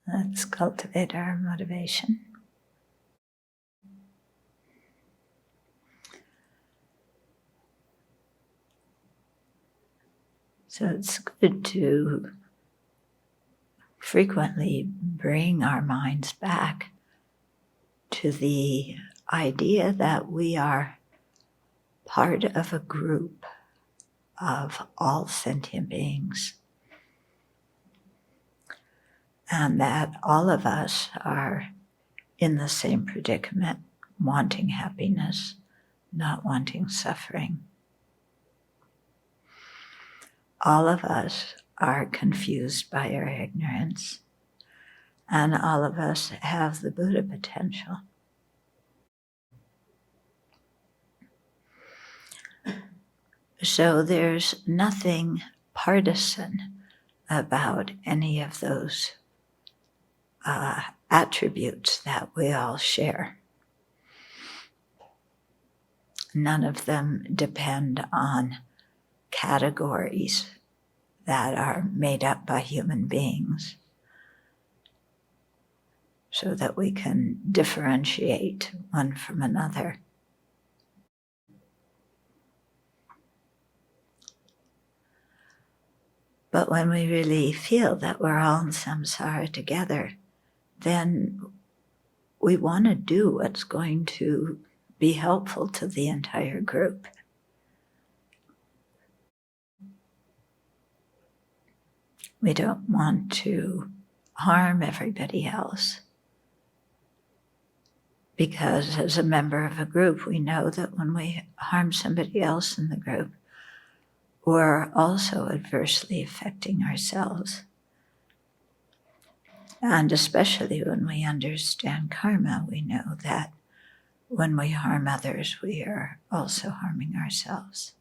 Let's cultivate our motivation. So it's good to frequently bring our minds back to the idea that we are part of a group of all sentient beings, and that all of us are in the same predicament, wanting happiness, not wanting suffering. All of us are confused by our ignorance, and all of us have the Buddha potential. So there's nothing partisan about any of those attributes that we all share. None of them depend on categories that are made up by human beings so that we can differentiate one from another. But when we really feel that we're all in samsara together, then we want to do what's going to be helpful to the entire group. We don't want to harm everybody else, because as a member of a group, we know that when we harm somebody else in the group, we're also adversely affecting ourselves. And especially when we understand karma, we know that when we harm others, we are also harming ourselves.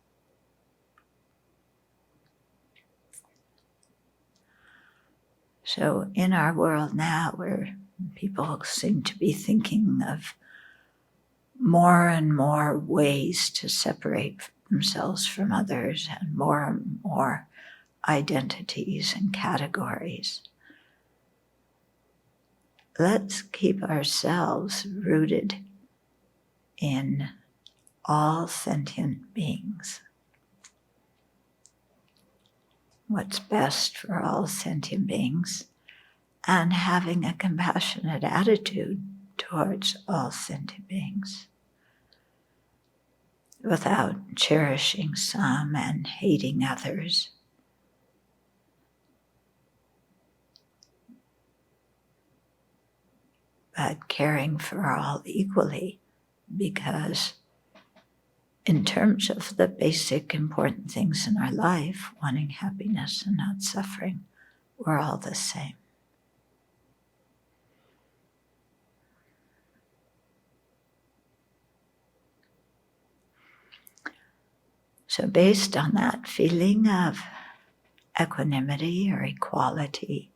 So in our world now, where people seem to be thinking of more and more ways to separate themselves from others and more identities and categories, let's keep ourselves rooted in all sentient beings. What's best for all sentient beings, and having a compassionate attitude towards all sentient beings, without cherishing some and hating others. But caring for all equally, because in terms of the basic important things in our life, wanting happiness and not suffering, we're all the same. So based on that feeling of equanimity or equality,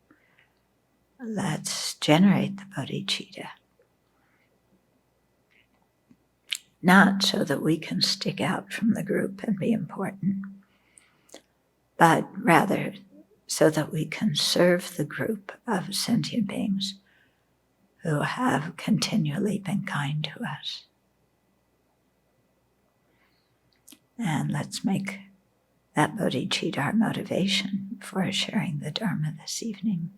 let's generate the bodhicitta. Not so that we can stick out from the group and be important, but rather so that we can serve the group of sentient beings who have continually been kind to us. And let's make that bodhicitta our motivation for sharing the Dharma this evening.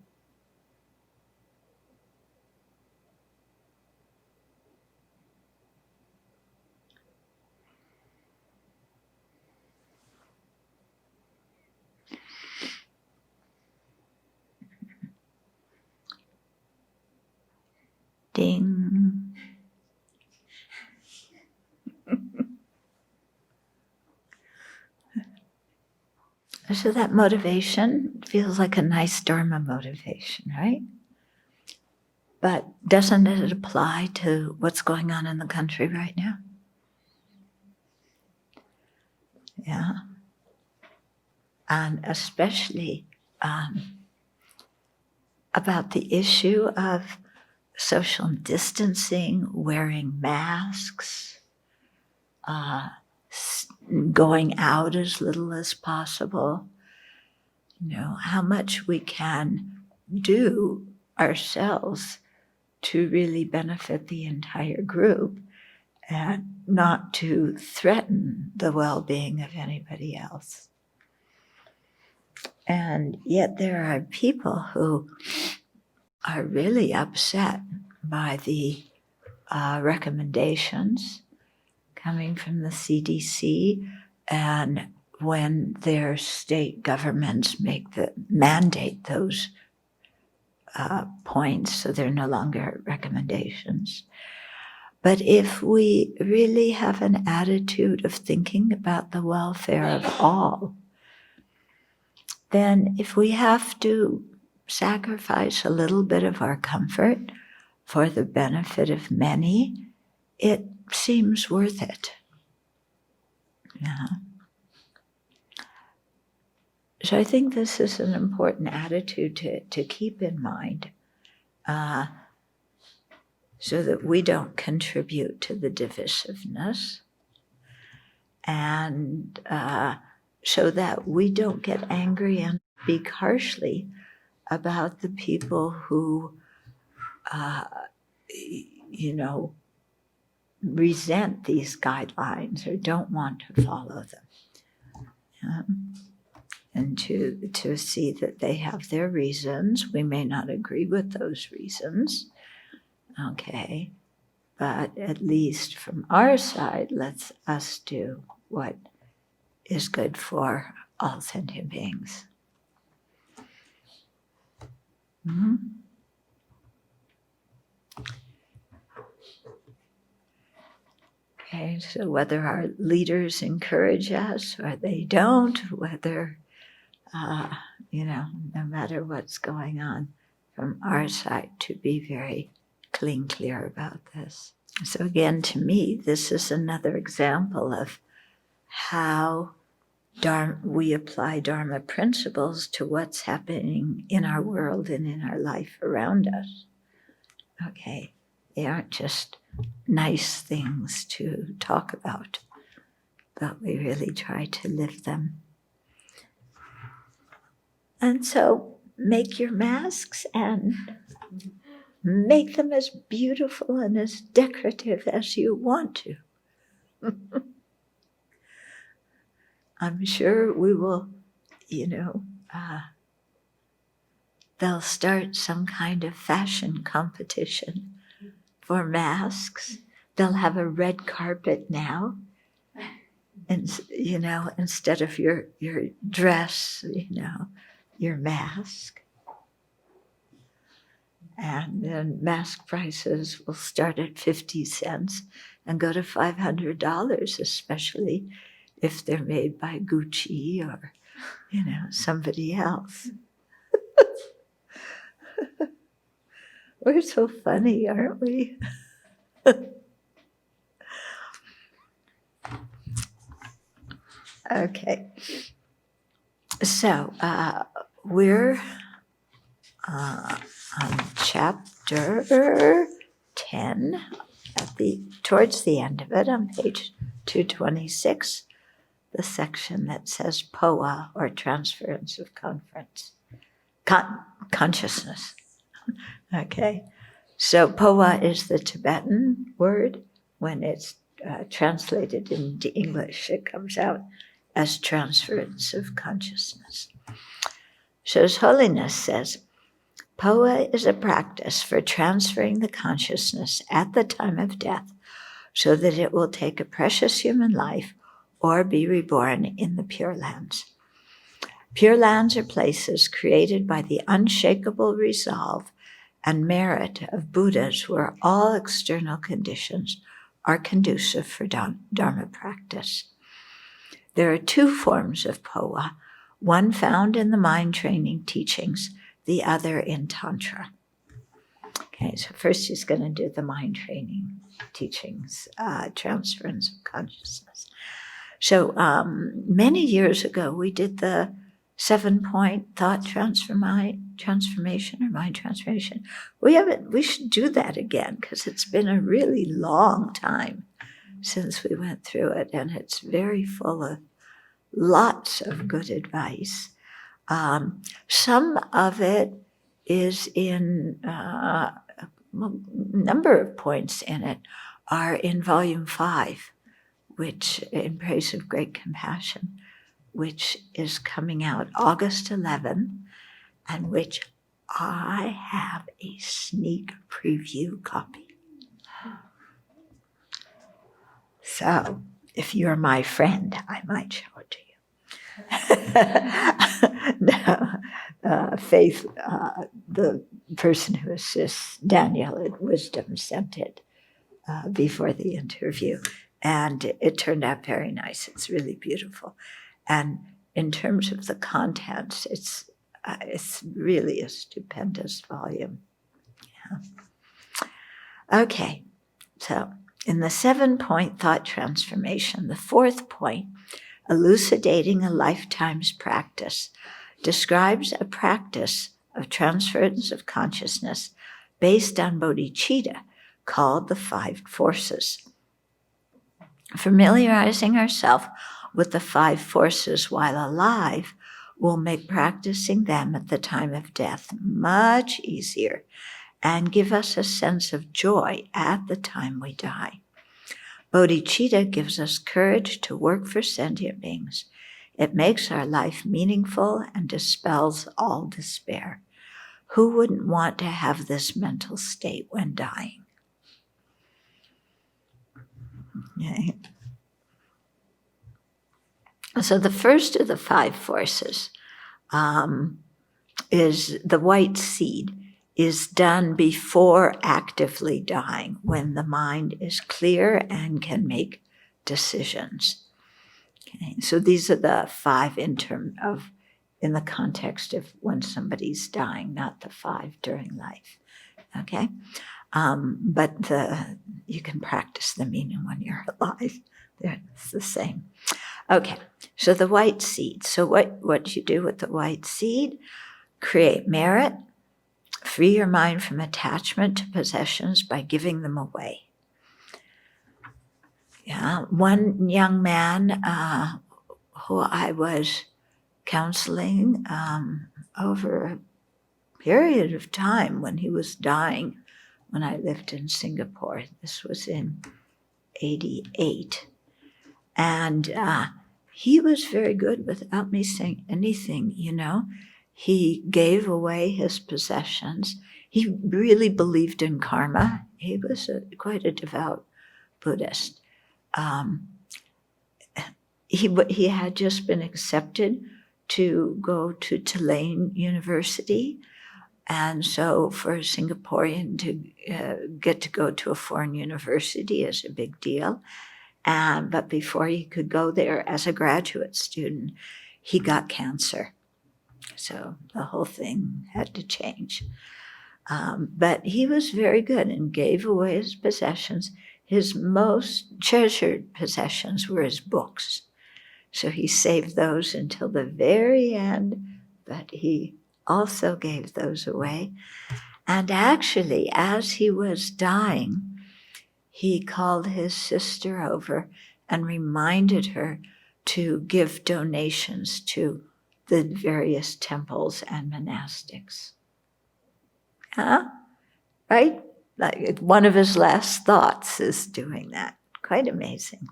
Ding. So that motivation feels like a nice Dharma motivation, right? But doesn't it apply to what's going on in the country right now? Yeah. And especially about the issue of social distancing, wearing masks, going out as little as possible. You know, how much we can do ourselves to really benefit the entire group and not to threaten the well-being of anybody else. And yet there are people who are really upset by the recommendations coming from the CDC, and when their state governments mandate those points, so they're no longer recommendations. But if we really have an attitude of thinking about the welfare of all, then if we have to sacrifice a little bit of our comfort for the benefit of many, it seems worth it. Yeah. So I think this is an important attitude to keep in mind, so that we don't contribute to the divisiveness, and so that we don't get angry and speak harshly about the people who, resent these guidelines or don't want to follow them. And to see that they have their reasons. We may not agree with those reasons, okay, but at least from our side, let's us do what is good for all sentient beings. Mm-hmm. Okay, so whether our leaders encourage us or they don't, whether, no matter what's going on from our side, to be very clear about this. So again, to me, this is another example of how we apply Dharma principles to what's happening in our world and in our life around us. Okay, they aren't just nice things to talk about, but we really try to live them. And so make your masks and make them as beautiful and as decorative as you want to. I'm sure we will, they'll start some kind of fashion competition for masks. They'll have a red carpet now, and instead of your dress, your mask. And then mask prices will start at 50 cents and go to $500, especially if they're made by Gucci or, somebody else. We're so funny, aren't we? Okay. So we're on chapter 10, towards the end of it, on page 226, the section that says Powa, or Transference of Consciousness. Okay, so Powa is the Tibetan word. When it's translated into English, it comes out as Transference of Consciousness. So His Holiness says, Powa is a practice for transferring the consciousness at the time of death so that it will take a precious human life or be reborn in the Pure Lands. Pure Lands are places created by the unshakable resolve and merit of Buddhas where all external conditions are conducive for Dharma practice. There are two forms of Powa, one found in the mind training teachings, the other in Tantra. Okay, so first he's going to do the mind training teachings, Transference of Consciousness. So many years ago, we did the 7-point thought transformation or mind transformation. We should do that again because it's been a really long time since we went through it, and it's very full of lots of good advice. Some of it is in a number of points in it are in volume 5, which in Praise of Great Compassion, which is coming out August 11, and which I have a sneak preview copy. So if you're my friend, I might show it to you. No, Faith, the person who assists Daniel at Wisdom, sent it before the interview, and it turned out very nice. It's really beautiful, and in terms of the contents, it's really a stupendous volume. Yeah. Okay, so in the 7-point thought transformation, the 4th point, elucidating a lifetime's practice, describes a practice of transference of consciousness based on bodhicitta called the 5 forces. Familiarizing ourselves with the 5 forces while alive will make practicing them at the time of death much easier and give us a sense of joy at the time we die. Bodhicitta gives us courage to work for sentient beings. It makes our life meaningful and dispels all despair. Who wouldn't want to have this mental state when dying? Okay. So the first of the 5 forces is the white seed, is done before actively dying, when the mind is clear and can make decisions. Okay, so these are the 5 in the context of when somebody's dying, not the 5 during life. Okay, but you can practice them even when you're alive. It's the same. Okay, so the white seed. So what do you do with the white seed? Create merit. Free your mind from attachment to possessions by giving them away. Yeah, one young man who I was counseling over a period of time when he was dying, when I lived in Singapore. This was in 88. And he was very good without me saying anything, He gave away his possessions. He really believed in karma. He was quite a devout Buddhist. He had just been accepted to go to Tulane University. And so for a Singaporean to get to go to a foreign university is a big deal. But before he could go there as a graduate student, he got cancer. So the whole thing had to change. But he was very good and gave away his possessions. His most treasured possessions were his books. So he saved those until the very end, but he also gave those away. And actually, as he was dying, he called his sister over and reminded her to give donations to the various temples and monastics. Right? Like one of his last thoughts is doing that. Quite amazing.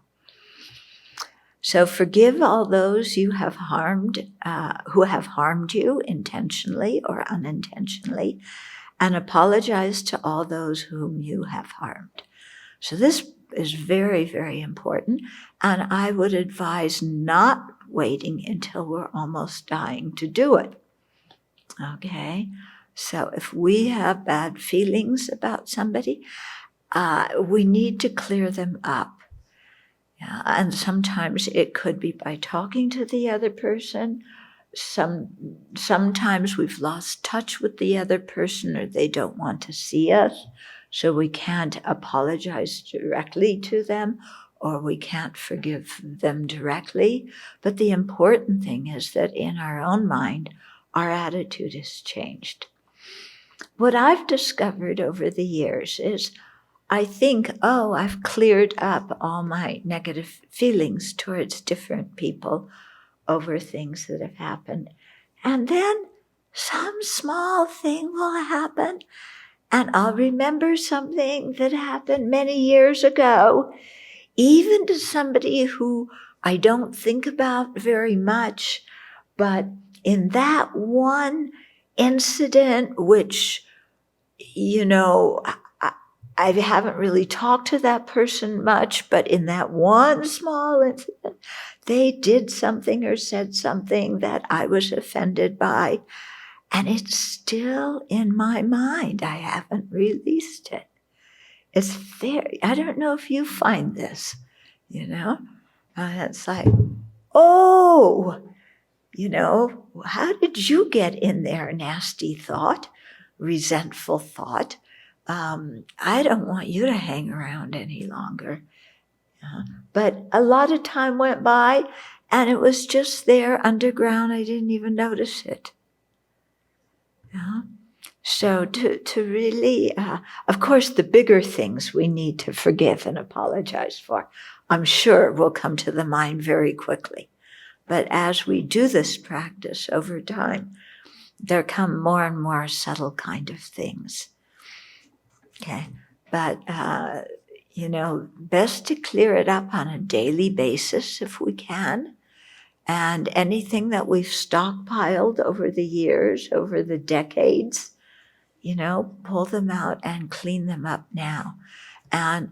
So forgive all those you have harmed, who have harmed you intentionally or unintentionally, and apologize to all those whom you have harmed. So this is very, very important, and I would advise not waiting until we're almost dying to do it. Okay? So if we have bad feelings about somebody, we need to clear them up. Yeah, and sometimes it could be by talking to the other person. Sometimes we've lost touch with the other person, or they don't want to see us, so we can't apologize directly to them, or we can't forgive them directly. But the important thing is that in our own mind, our attitude is changed. What I've discovered over the years is I think, I've cleared up all my negative feelings towards different people over things that have happened. And then some small thing will happen, and I'll remember something that happened many years ago, even to somebody who I don't think about very much, but in that one incident, which, I haven't really talked to that person much, but in that one small incident, they did something or said something that I was offended by, and it's still in my mind. I haven't released it. It's very, I don't know if you find this, it's like, oh, how did you get in there, nasty thought, resentful thought? I don't want you to hang around any longer. But a lot of time went by, and it was just there underground. I didn't even notice it. So to really, of course, the bigger things we need to forgive and apologize for, I'm sure will come to the mind very quickly. But as we do this practice over time, there come more and more subtle kind of things. Okay, but, best to clear it up on a daily basis if we can. And anything that we've stockpiled over the years, over the decades, pull them out and clean them up now. And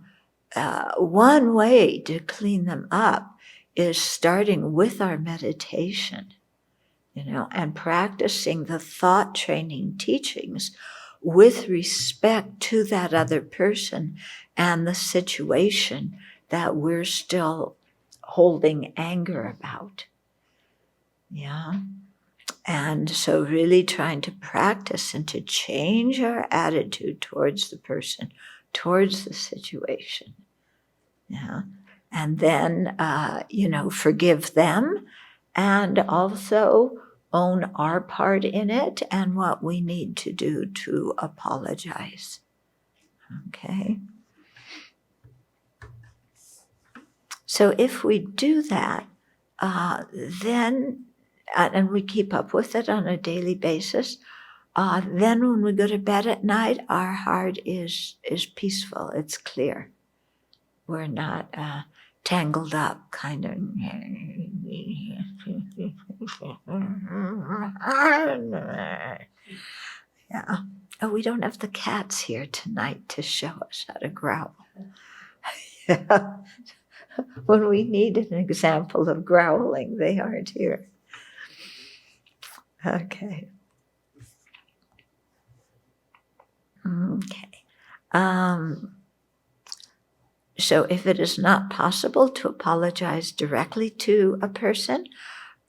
one way to clean them up is starting with our meditation, and practicing the thought training teachings with respect to that other person and the situation that we're still holding anger about. Yeah. And so really trying to practice and to change our attitude towards the person, towards the situation. Yeah. And then, forgive them, and also own our part in it and what we need to do to apologize. Okay. So if we do that, then, and we keep up with it on a daily basis, then when we go to bed at night, our heart is peaceful, it's clear. We're not tangled up, kind of. Yeah. Oh, we don't have the cats here tonight to show us how to growl. Yeah. When we need an example of growling, they aren't here. Okay. So if it is not possible to apologize directly to a person,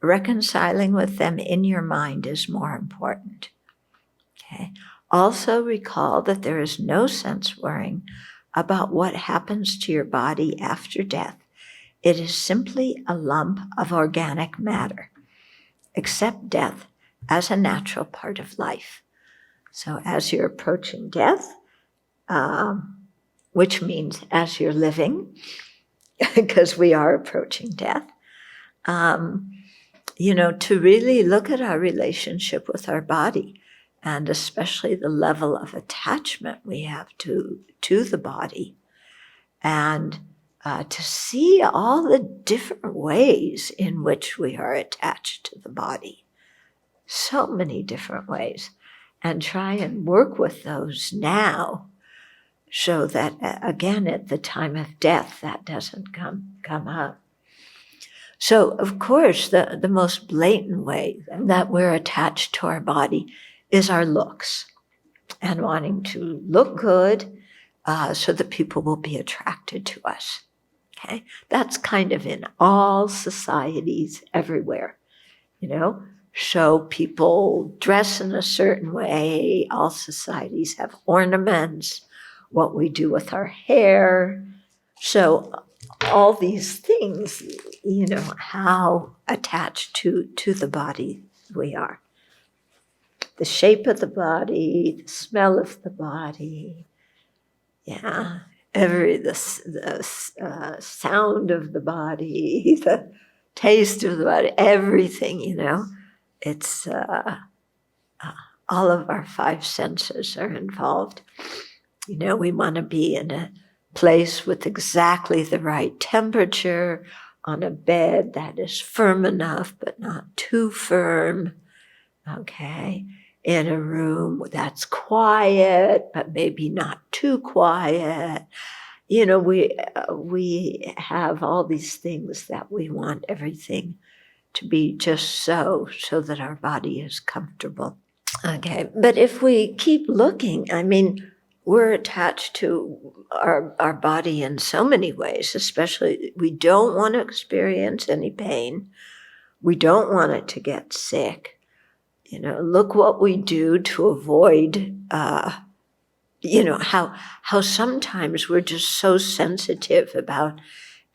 reconciling with them in your mind is more important. Okay. Also recall that there is no sense worrying about what happens to your body after death. It is simply a lump of organic matter. Accept death as a natural part of life. So as you're approaching death, which means as you're living, because we are approaching death, to really look at our relationship with our body, and especially the level of attachment we have to the body, and to see all the different ways in which we are attached to the body. So many different ways. And try and work with those now, so that, again, at the time of death, that doesn't come up. So, of course, the most blatant way that we're attached to our body is our looks, and wanting to look good so that people will be attracted to us. Okay, that's kind of in all societies everywhere, So people dress in a certain way. All societies have ornaments, what we do with our hair. So all these things, how attached to the body we are. The shape of the body, the smell of the body, yeah, the sound of the body, the taste of the body, everything, It's all of our five senses are involved. You know, we want to be in a place with exactly the right temperature, on a bed that is firm enough but not too firm, okay? In a room that's quiet but maybe not too quiet. You know, we have all these things that we want everything to be just so that our body is comfortable. Okay, but if we keep looking, I mean, we're attached to our body in so many ways, especially we don't want to experience any pain. We don't want it to get sick. You know, look what we do to avoid, you know, how sometimes we're just so sensitive about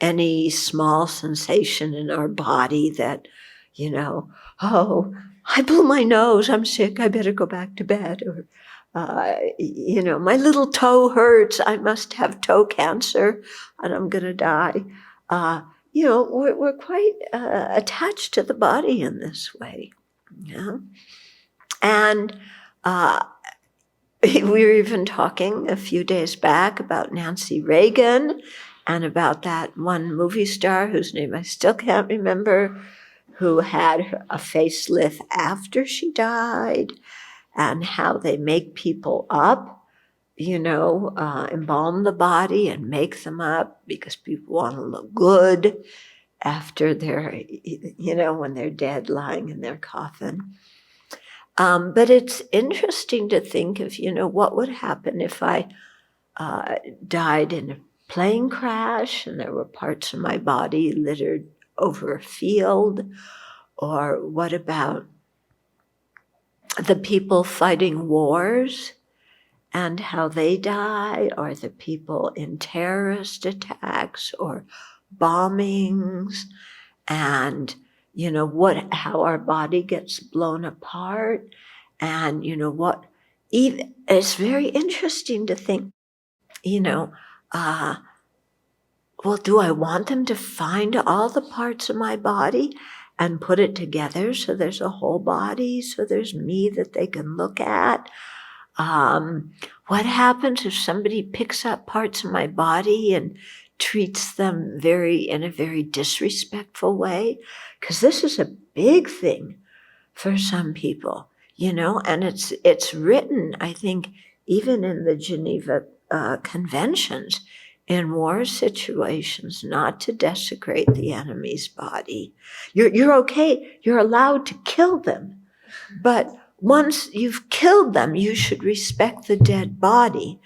any small sensation in our body that, you know, oh, I blew my nose, I'm sick, I better go back to bed. Or, you know, my little toe hurts, I must have toe cancer and I'm going to die. You know, we're quite attached to the body in this way. You know? And we were even talking a few days back about Nancy Reagan and about that one movie star whose name I still can't remember, who had a facelift after she died, and how they make people up, you know, embalm the body and make them up because people want to look good after they're, you know, when they're dead lying in their coffin. But it's interesting to think of, you know, what would happen if I died in a plane crash and there were parts of my body littered over a field. Or what about the people fighting wars and how they die, or the people in terrorist attacks or bombings, and, you know, how our body gets blown apart, and, you know, what, even, it's very interesting to think, you know, well, do I want them to find all the parts of my body and put it together so there's a whole body, so there's me that they can look at? What happens if somebody picks up parts of my body and treats them in a very disrespectful way? Because this is a big thing for some people, you know, and it's written, I think, even in the Geneva Conventions, in war situations, not to desecrate the enemy's body. You're okay, you're allowed to kill them, but once you've killed them, you should respect the dead body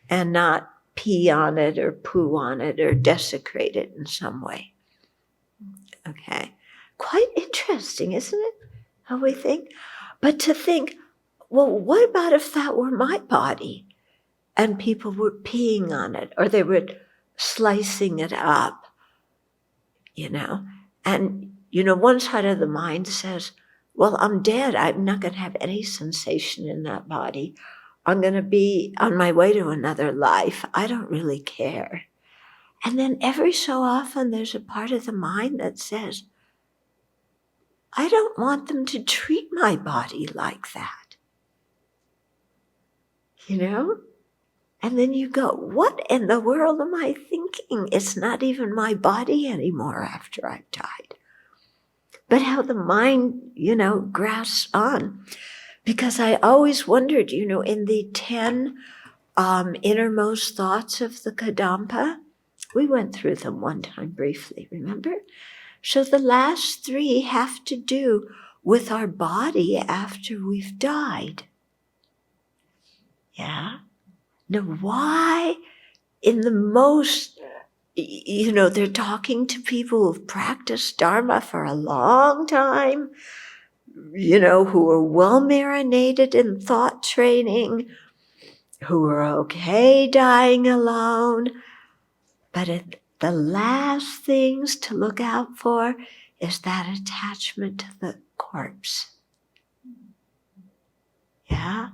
and not pee on it or poo on it or desecrate it in some way. Okay. Quite interesting, isn't it? How we think. But to think, well, what about if that were my body and people were peeing on it or they were slicing it up, you know? And, you know, one side of the mind says, well, I'm dead. I'm not going to have any sensation in that body. I'm going to be on my way to another life. I don't really care. And then every so often there's a part of the mind that says, I don't want them to treat my body like that. You know? And then you go, what in the world am I thinking? It's not even my body anymore after I've died. But how the mind, you know, grasps on. Because I always wondered, you know, in the 10 innermost thoughts of the Kadampa, we went through them one time briefly, remember? So the last 3 have to do with our body after we've died. Yeah? Now, why in the most, you know, they're talking to people who've practiced Dharma for a long time, you know, who are well marinated in thought training, who are okay dying alone. But the last things to look out for is that attachment to the corpse. Yeah?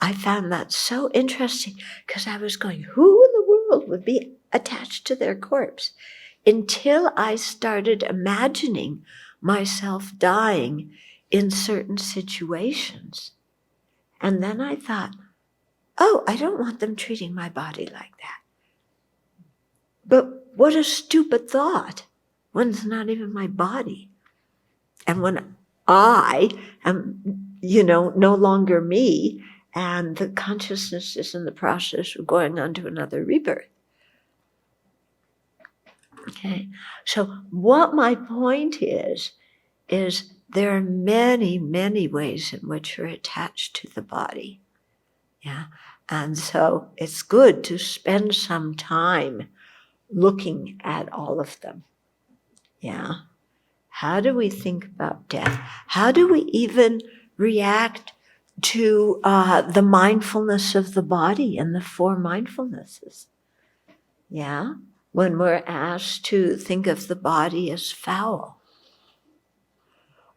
I found that so interesting because I was going, who in the world would be attached to their corpse? Until I started imagining myself dying in certain situations. And then I thought, oh, I don't want them treating my body like that. But what a stupid thought when it's not even my body. And when I am, no longer me, and the consciousness is in the process of going on to another rebirth. Okay, so what my point is there are many, many ways in which you're attached to the body. Yeah, and so it's good to spend some time looking at all of them. Yeah. How do we think about death? How do we even react to the mindfulness of the body and the 4 mindfulnesses? Yeah, when we're asked to think of the body as foul,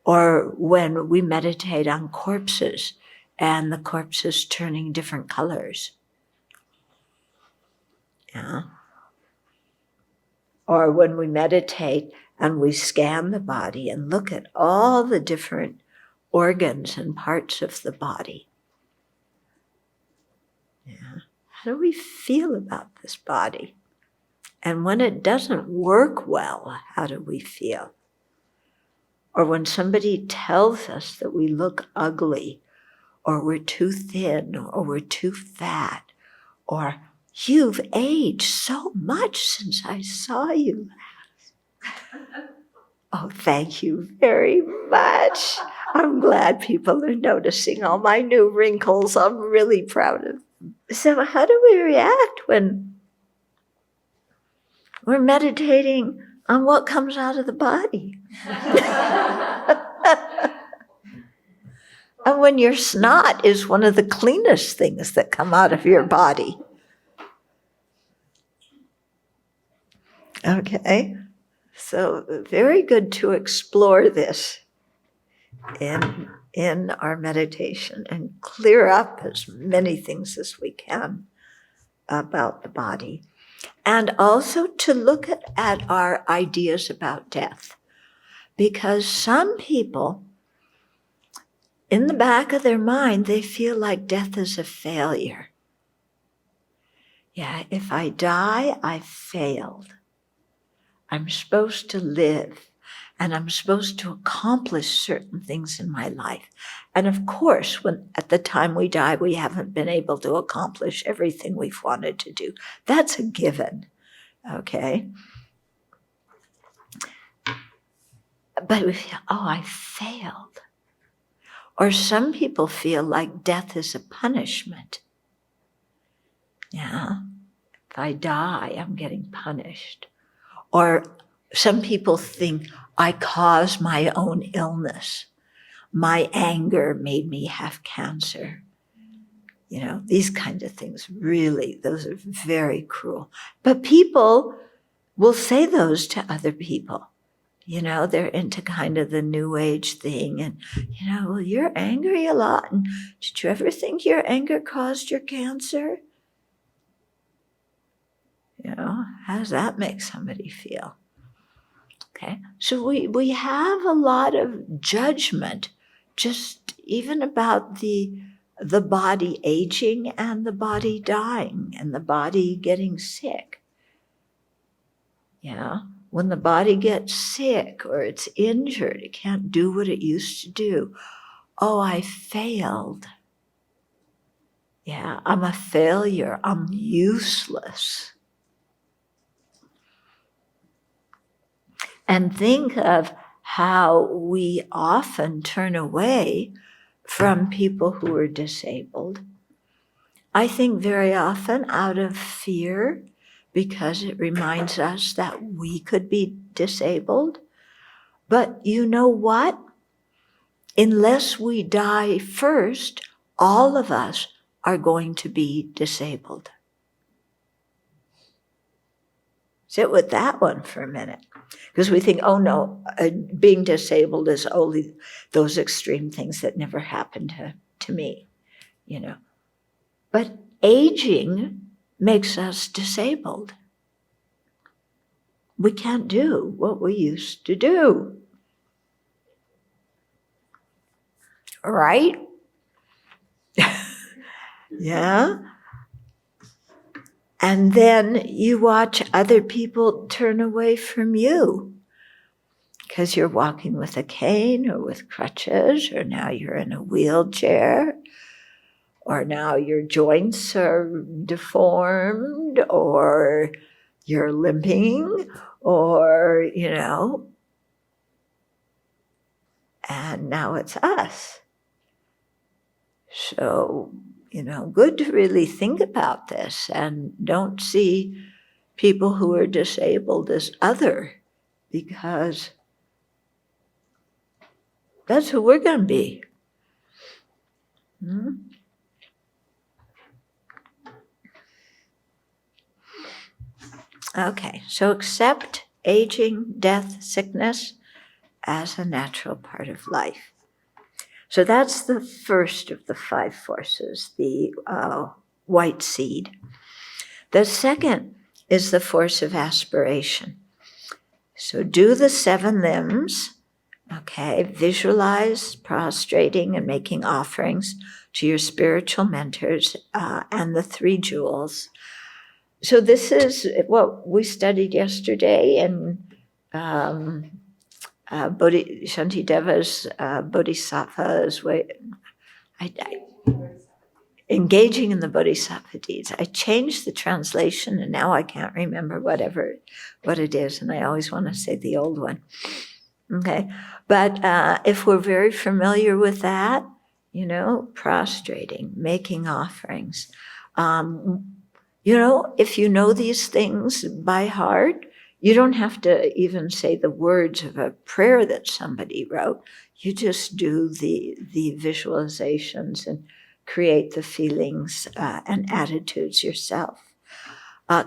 or when we meditate on corpses and the corpses turning different colors. Yeah. Or when we meditate and we scan the body and look at all the different organs and parts of the body. Yeah. How do we feel about this body? And when it doesn't work well, how do we feel? Or when somebody tells us that we look ugly, or we're too thin, or we're too fat, or you've aged so much since I saw you last. Oh, thank you very much. I'm glad people are noticing all my new wrinkles. I'm really proud of them. So how do we react when we're meditating on what comes out of the body? And when your snot is one of the cleanest things that come out of your body. Okay, so very good to explore this in our meditation and clear up as many things as we can about the body. And also to look at our ideas about death. Because some people, in the back of their mind, they feel like death is a failure. Yeah, if I die, I failed. I'm supposed to live, and I'm supposed to accomplish certain things in my life. And of course, when at the time we die, we haven't been able to accomplish everything we've wanted to do. That's a given, okay? But we feel, oh, I failed. Or some people feel like death is a punishment. Yeah, if I die, I'm getting punished. Or some people think, I caused my own illness. My anger made me have cancer. These kinds of things, really, those are very cruel. But people will say those to other people. They're into kind of the New Age thing. And, well, you're angry a lot. And did you ever think your anger caused your cancer? How does that make somebody feel? Okay, so we have a lot of judgment just even about the body aging and the body dying and the body getting sick. Yeah, when the body gets sick or it's injured, it can't do what it used to do. Oh, I failed. Yeah, I'm a failure. I'm useless. And think of how we often turn away from people who are disabled. I think very often out of fear, because it reminds us that we could be disabled. But you know what? Unless we die first, all of us are going to be disabled. Sit with that one for a minute. Because we think, oh no, being disabled is only those extreme things that never happened to me, But aging makes us disabled. We can't do what we used to do. Right? Yeah? And then you watch other people turn away from you because you're walking with a cane or with crutches, or now you're in a wheelchair, or now your joints are deformed, or you're limping, or, and now it's us. So, good to really think about this and don't see people who are disabled as other, because that's who we're going to be. Okay, so accept aging, death, sickness as a natural part of life. So that's the first of the 5 forces, the white seed. The second is the force of aspiration. So do the 7 limbs, okay? Visualize prostrating and making offerings to your spiritual mentors and the 3 jewels. So this is what we studied yesterday in Shantideva's Bodhisattva's way. Engaging in the Bodhisattva deeds. I changed the translation and now I can't remember what it is, and I always want to say the old one. Okay, but if we're very familiar with that, prostrating, making offerings, if you know these things by heart, you don't have to even say the words of a prayer that somebody wrote. You just do the visualizations and create the feelings and attitudes yourself.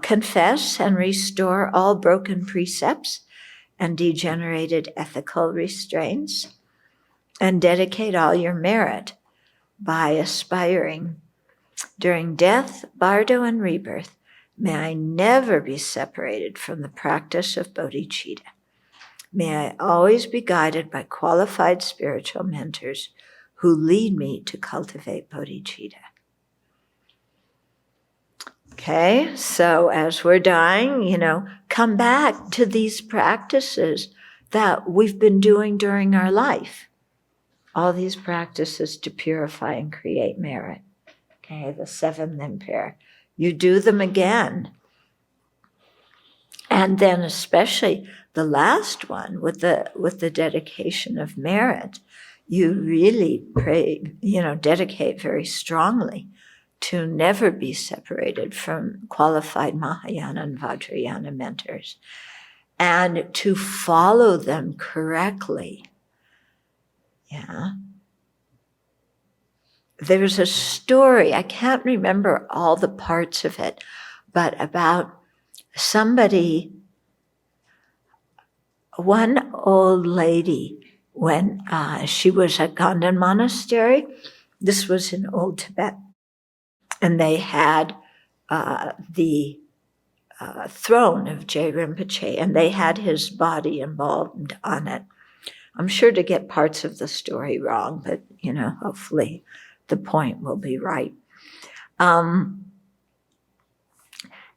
Confess and restore all broken precepts and degenerated ethical restraints, and dedicate all your merit by aspiring, during death, bardo, and rebirth, may I never be separated from the practice of bodhicitta. May I always be guided by qualified spiritual mentors who lead me to cultivate bodhicitta. Okay, so as we're dying, come back to these practices that we've been doing during our life. All these practices to purify and create merit. Okay, the 7 limb pair. You do them again. And then especially the last one with the dedication of merit, you really pray, dedicate very strongly to never be separated from qualified Mahayana and Vajrayana mentors, and to follow them correctly. Yeah. There's a story, I can't remember all the parts of it, but about somebody, one old lady, when she was at Ganden Monastery, this was in Old Tibet, and they had the throne of Je Rinpoche, and they had his body embalmed on it. I'm sure to get parts of the story wrong, but, hopefully the point will be right.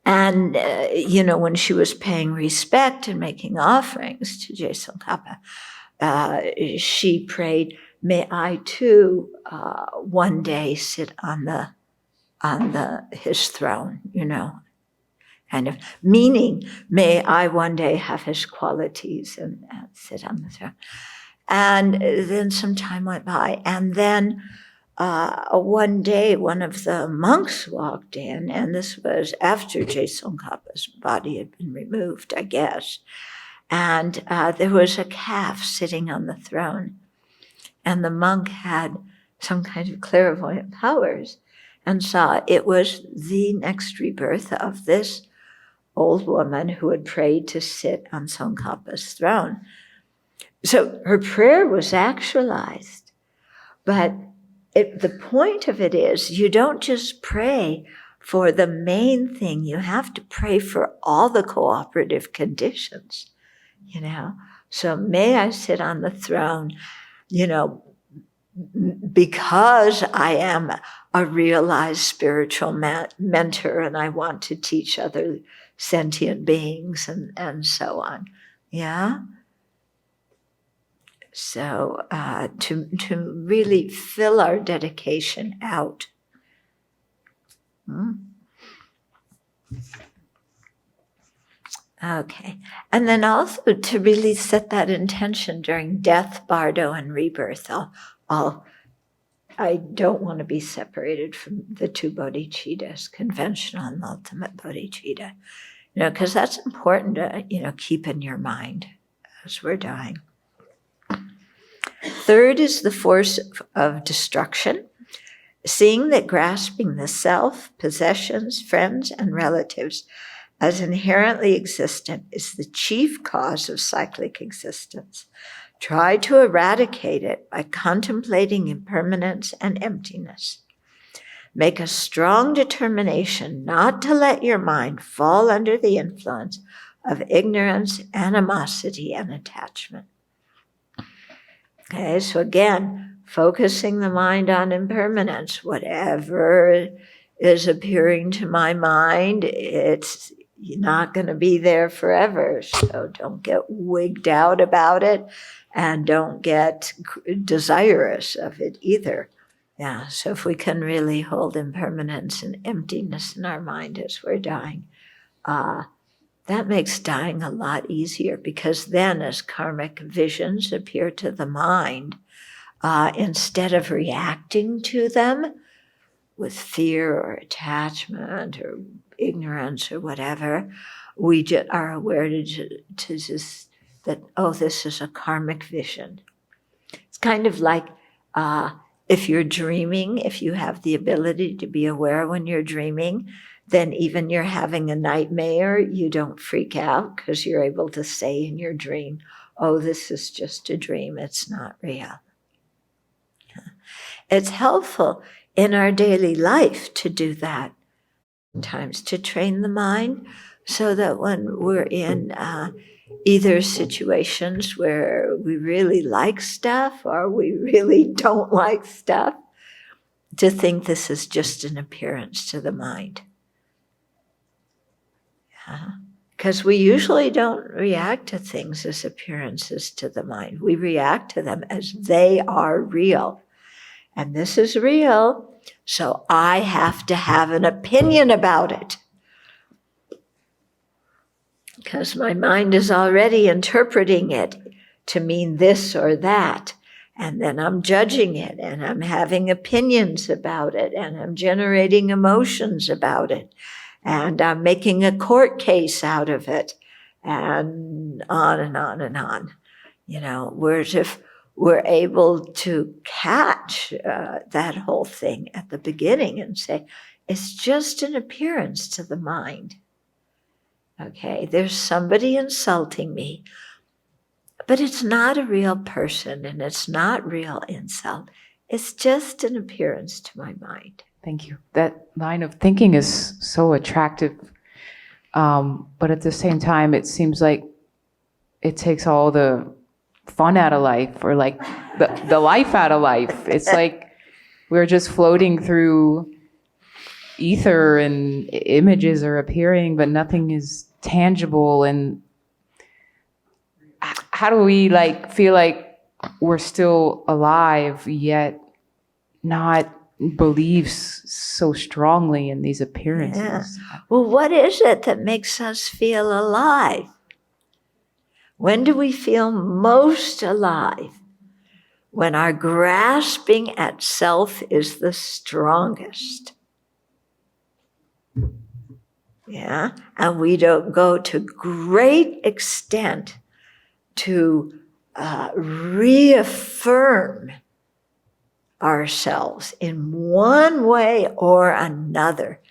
When she was paying respect and making offerings to Je Tsongkhapa, she prayed, may I too one day sit on his throne, kind of meaning, may I one day have his qualities and sit on the throne. And then some time went by, and then one day one of the monks walked in, and this was after Je Tsongkhapa's body had been removed, I guess, and there was a calf sitting on the throne, and the monk had some kind of clairvoyant powers and saw it was the next rebirth of this old woman who had prayed to sit on Tsongkhapa's throne. So her prayer was actualized, but the point of it is you don't just pray for the main thing. You have to pray for all the cooperative conditions, So may I sit on the throne, because I am a realized spiritual mentor and I want to teach other sentient beings and so on. Yeah? So to really fill our dedication out. Okay. And then also to really set that intention during death, bardo, and rebirth. I don't want to be separated from the two bodhicittas, conventional and ultimate bodhicitta. Because that's important to, keep in your mind as we're dying. Third is the force of destruction. Seeing that grasping the self, possessions, friends, and relatives as inherently existent is the chief cause of cyclic existence. Try to eradicate it by contemplating impermanence and emptiness. Make a strong determination not to let your mind fall under the influence of ignorance, animosity, and attachment. Okay, so again, focusing the mind on impermanence. Whatever is appearing to my mind, it's not going to be there forever. So don't get wigged out about it and don't get desirous of it either. Yeah, so if we can really hold impermanence and emptiness in our mind as we're dying, that makes dying a lot easier, because then as karmic visions appear to the mind, instead of reacting to them with fear or attachment or ignorance or whatever, we just are aware to just that, this is a karmic vision. It's kind of like if you're dreaming, if you have the ability to be aware when you're dreaming, then even you're having a nightmare, you don't freak out because you're able to say in your dream, this is just a dream, it's not real. It's helpful in our daily life to do that, sometimes to train the mind so that when we're in either situations where we really like stuff or we really don't like stuff, to think this is just an appearance to the mind. Because we usually don't react to things as appearances to the mind. We react to them as they are real. And this is real, so I have to have an opinion about it. Because my mind is already interpreting it to mean this or that. And then I'm judging it, and I'm having opinions about it, and I'm generating emotions about it. And I'm making a court case out of it, and on and on and on. Whereas if we're able to catch that whole thing at the beginning and say, it's just an appearance to the mind. Okay, there's somebody insulting me, but it's not a real person and it's not real insult. It's just an appearance to my mind. Thank you. That line of thinking is so attractive, but at the same time, it seems like it takes all the fun out of life, or like the life out of life. It's like we're just floating through ether and images are appearing, but nothing is tangible. And how do we feel like we're still alive yet not believe so strongly in these appearances? Yeah. Well, what is it that makes us feel alive? When do we feel most alive? When our grasping at self is the strongest. Yeah, and we don't go to great extent to reaffirm ourselves in one way or another.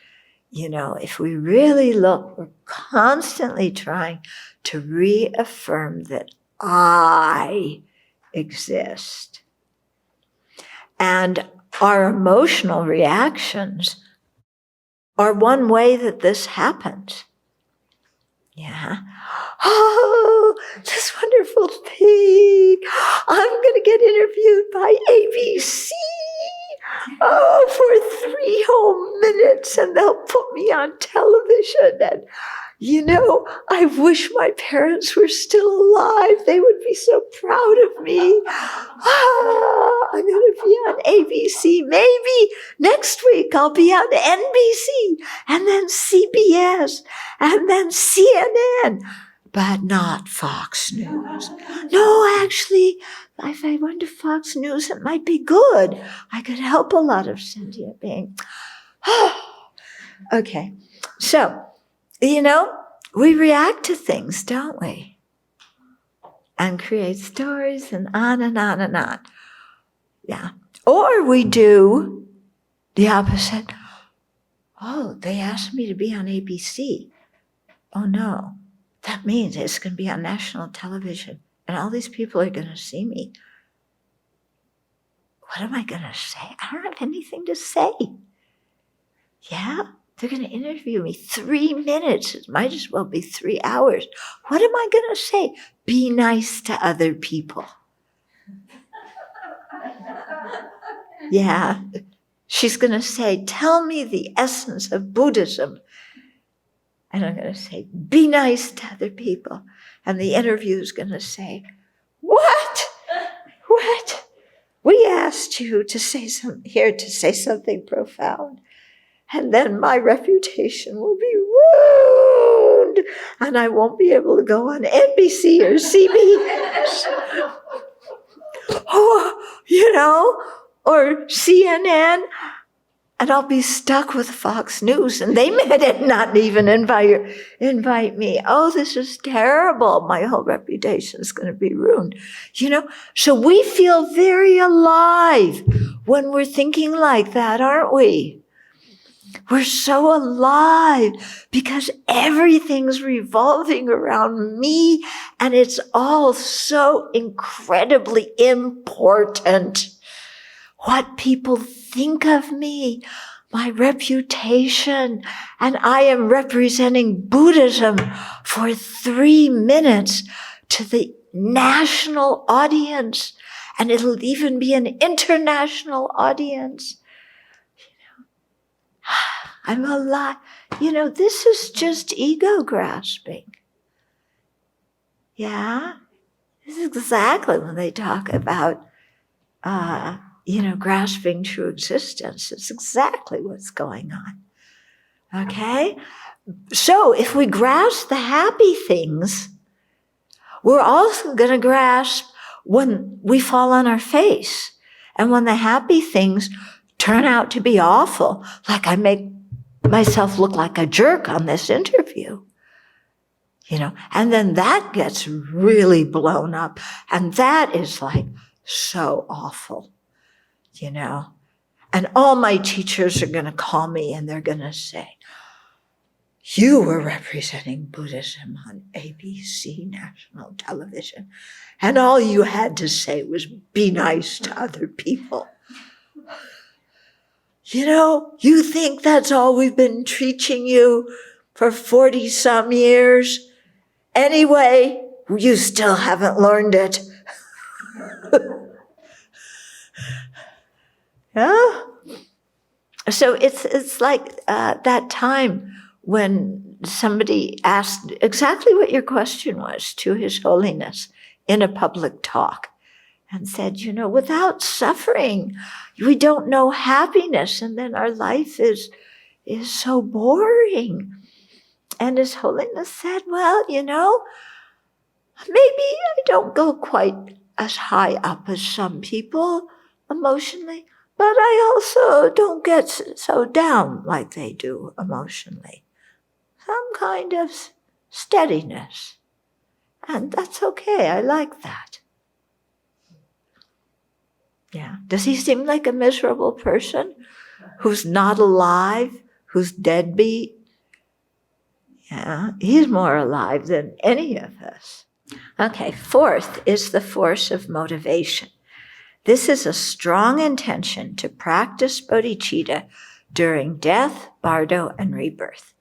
If we really look, we're constantly trying to reaffirm that I exist. And our emotional reactions are one way that this happens. Yeah. Oh, this wonderful thing. I'm going to get interviewed by ABC. Oh, for 3 whole minutes, and they'll put me on television. And, I wish my parents were still alive. They would be so proud of me. I'm going to be on ABC. Maybe next week I'll be on NBC, and then CBS, and then CNN. But not Fox News. No, actually, if I went to Fox News, it might be good. I could help a lot of sentient beings. Okay, so, we react to things, don't we? And create stories and on and on and on. Yeah. Or we do the opposite. Oh, they asked me to be on ABC. Oh, no. That means it's going to be on national television, and all these people are going to see me. What am I going to say? I don't have anything to say. Yeah, they're going to interview me 3 minutes. It might as well be 3 hours. What am I going to say? Be nice to other people. Yeah, she's going to say, tell me the essence of Buddhism. And I'm going to say, be nice to other people. And the interview is going to say, what? What? We asked you to say something profound. And then my reputation will be ruined. And I won't be able to go on NBC or CBS. Or CNN. And I'll be stuck with Fox News, and they may not even invite me. Oh, this is terrible. My whole reputation is going to be ruined. So we feel very alive when we're thinking like that, aren't we? We're so alive because everything's revolving around me, and it's all so incredibly important. What people think of me, my reputation, and I am representing Buddhism for 3 minutes to the national audience, and it'll even be an international audience. I'm alive. This is just ego grasping. Yeah? This is exactly when they talk about grasping true existence. It's exactly what's going on. Okay? So if we grasp the happy things, we're also going to grasp when we fall on our face and when the happy things turn out to be awful, like I make myself look like a jerk on this interview. And then that gets really blown up, and that is like so awful. And all my teachers are going to call me and they're going to say, you were representing Buddhism on ABC national television, and all you had to say was be nice to other people. You think that's all we've been teaching you for 40-some years? Anyway, you still haven't learned it. Yeah. So it's like that time when somebody asked exactly what your question was to His Holiness in a public talk and said, without suffering, we don't know happiness, and then our life is so boring. And His Holiness said, well, maybe I don't go quite as high up as some people emotionally, but I also don't get so down like they do emotionally. Some kind of steadiness. And that's okay. I like that. Yeah. Does he seem like a miserable person who's not alive, who's deadbeat? Yeah, he's more alive than any of us. Okay, 4th is the force of motivation. This is a strong intention to practice bodhicitta during death, bardo, and rebirth.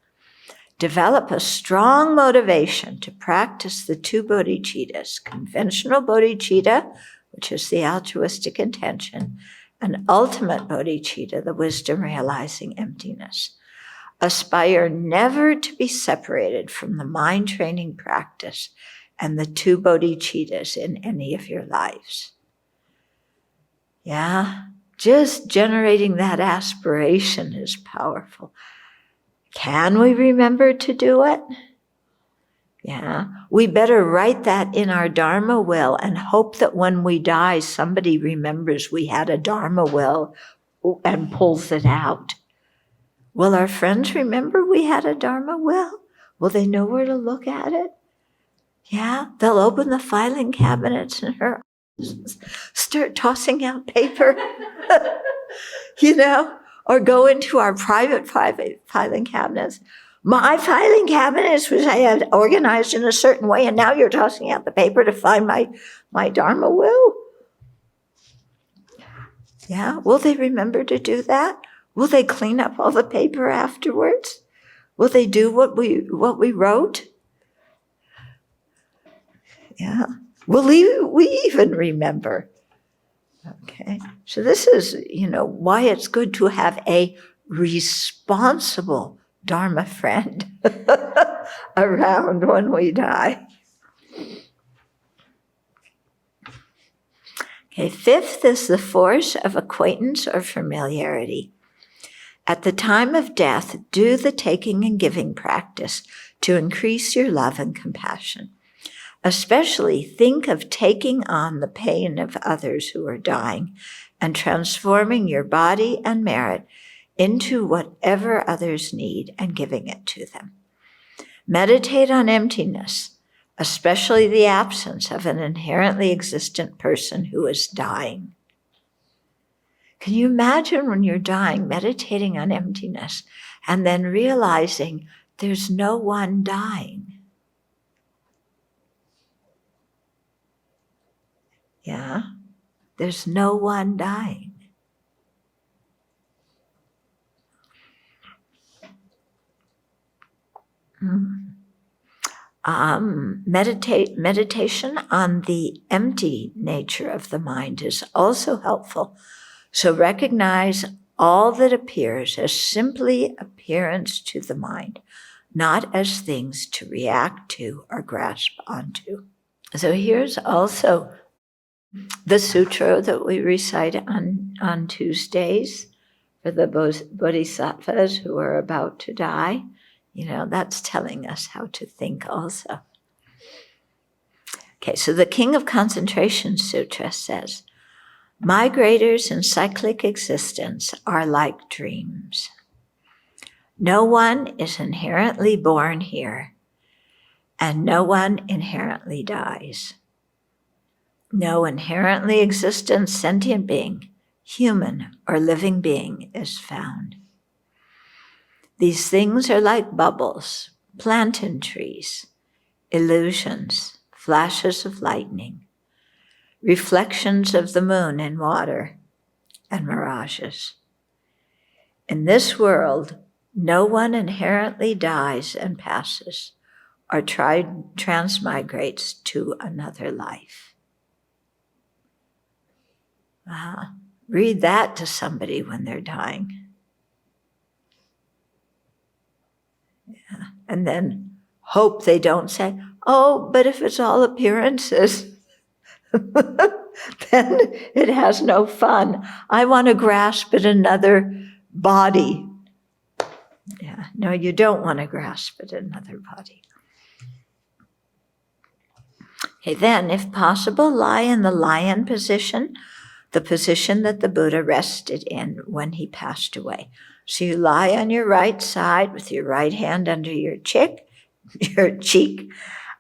Develop a strong motivation to practice the two bodhicittas, conventional bodhicitta, which is the altruistic intention, and ultimate bodhicitta, the wisdom realizing emptiness. Aspire never to be separated from the mind training practice and the two bodhicittas in any of your lives. Yeah, just generating that aspiration is powerful. Can we remember to do it? Yeah, we better write that in our Dharma will and hope that when we die, somebody remembers we had a Dharma will and pulls it out. Will our friends remember we had a Dharma will? Will they know where to look at it? Yeah, they'll open the filing cabinets in her office, start tossing out paper, or go into our private filing cabinets. My filing cabinets, which I had organized in a certain way, and now you're tossing out the paper to find my Dharma will. Yeah, will they remember to do that? Will they clean up all the paper afterwards? Will they do what we wrote? Yeah. Will we even remember? Okay. So this is, why it's good to have a responsible Dharma friend around when we die. Okay, fifth is the force of acquaintance or familiarity. At the time of death, do the taking and giving practice to increase your love and compassion. Especially think of taking on the pain of others who are dying and transforming your body and merit into whatever others need and giving it to them. Meditate on emptiness, especially the absence of an inherently existent person who is dying. Can you imagine when you're dying, meditating on emptiness and then realizing there's no one dying? Yeah, there's no one dying. Meditation on the empty nature of the mind is also helpful. So recognize all that appears as simply appearance to the mind, not as things to react to or grasp onto. So here's also the sutra that we recite on Tuesdays for the bodhisattvas who are about to die. That's telling us how to think also. Okay, so the King of Concentration Sutra says, migrators in cyclic existence are like dreams. No one is inherently born here, and no one inherently dies. No inherently existent sentient being, human or living being, is found. These things are like bubbles, plantain trees, illusions, flashes of lightning, reflections of the moon in water, and mirages. In this world, no one inherently dies and passes or transmigrates to another life. Read that to somebody when they're dying. Yeah. And then hope they don't say, oh, but if it's all appearances, then it has no fun. I want to grasp at another body. Yeah, no, you don't want to grasp at another body. Okay, then, if possible, lie in the lion position, the position that the Buddha rested in when he passed away. So you lie on your right side with your right hand under your cheek,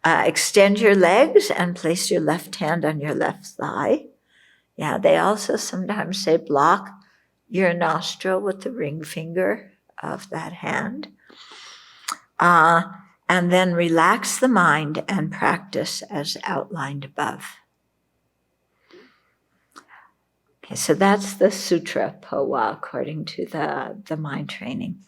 extend your legs and place your left hand on your left thigh. Yeah, they also sometimes say block your nostril with the ring finger of that hand. And then relax the mind and practice as outlined above. Okay, so that's the Sutra Powa according to the mind training.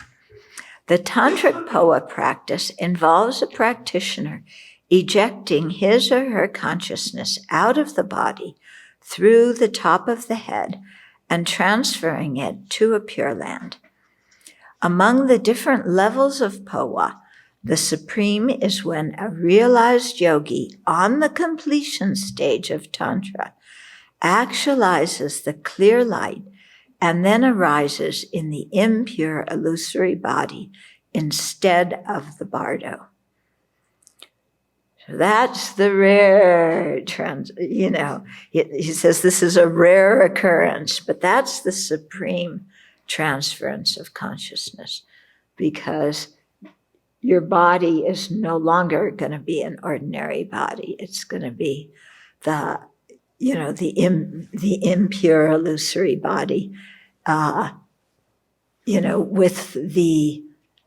The tantric Powa practice involves a practitioner ejecting his or her consciousness out of the body through the top of the head and transferring it to a Pure Land. Among the different levels of Powa, the supreme is when a realized yogi on the completion stage of Tantra actualizes the clear light and then arises in the impure illusory body instead of the bardo. So that's the rare he says this is a rare occurrence, but that's the supreme transference of consciousness, because your body is no longer going to be an ordinary body. It's going to be the impure illusory body,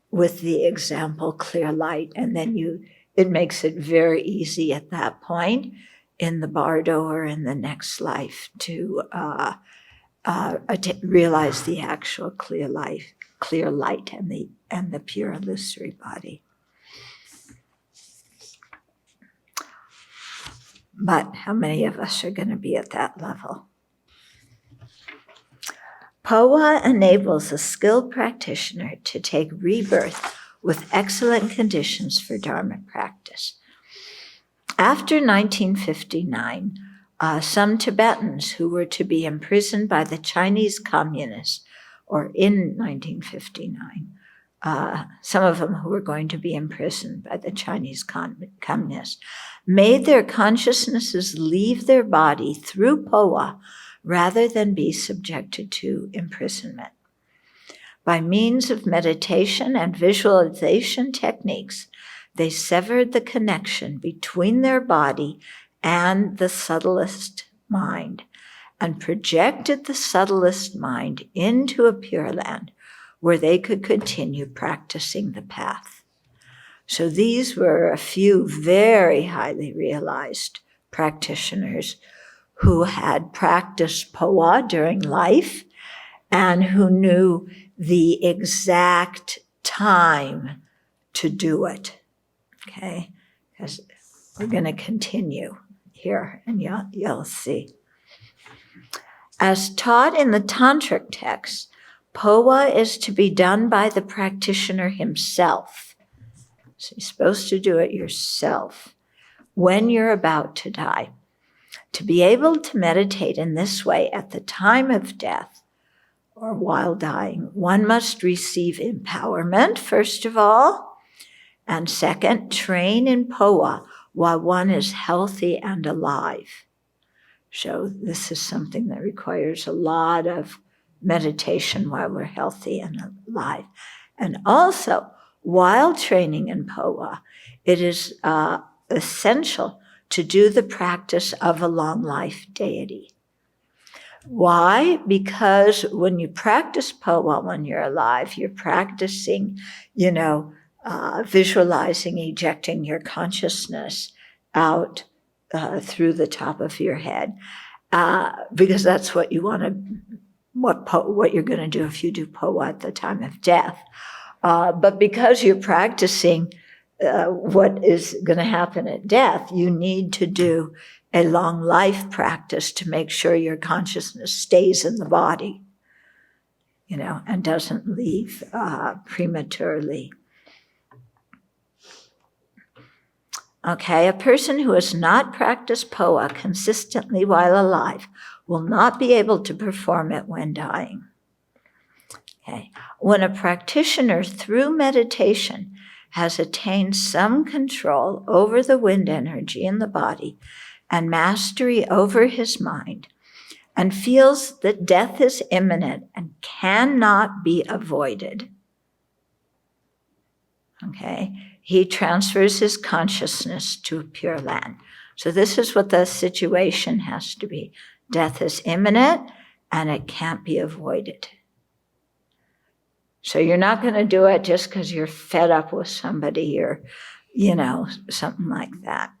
with the example clear light, and then it makes it very easy at that point in the bardo or in the next life to realize the actual clear light and the pure illusory body. But how many of us are going to be at that level? Powa enables a skilled practitioner to take rebirth with excellent conditions for Dharma practice. After 1959, some Tibetans who were to be imprisoned by the Chinese communists, or in 1959, some of them who were going to be imprisoned by the Chinese communists, made their consciousnesses leave their body through Powa rather than be subjected to imprisonment. By means of meditation and visualization techniques, they severed the connection between their body and the subtlest mind and projected the subtlest mind into a Pure Land where they could continue practicing the path. So these were a few very highly realized practitioners who had practiced Powa during life and who knew the exact time to do it, okay? Because we're going to continue here, and you'll see. As taught in the Tantric texts, Powa is to be done by the practitioner himself. So you're supposed to do it yourself when you're about to die. To be able to meditate in this way at the time of death or while dying, one must receive empowerment, first of all, and second, train in Powa while one is healthy and alive. So this is something that requires a lot of meditation while we're healthy and alive. And also, while training in Powa, it is essential to do the practice of a long life deity. Why? Because when you practice Powa when you're alive, you're practicing, visualizing, ejecting your consciousness out through the top of your head, because that's what you want to, what you're going to do if you do Powa at the time of death. But because you're practicing what is going to happen at death, you need to do a long life practice to make sure your consciousness stays in the body, and doesn't leave prematurely. Okay, a person who has not practiced Powa consistently while alive will not be able to perform it when dying. Okay, when a practitioner through meditation has attained some control over the wind energy in the body and mastery over his mind, and feels that death is imminent and cannot be avoided, okay, he transfers his consciousness to a Pure Land. So this is what the situation has to be. Death is imminent and it can't be avoided. So you're not going to do it just because you're fed up with somebody or, something like that.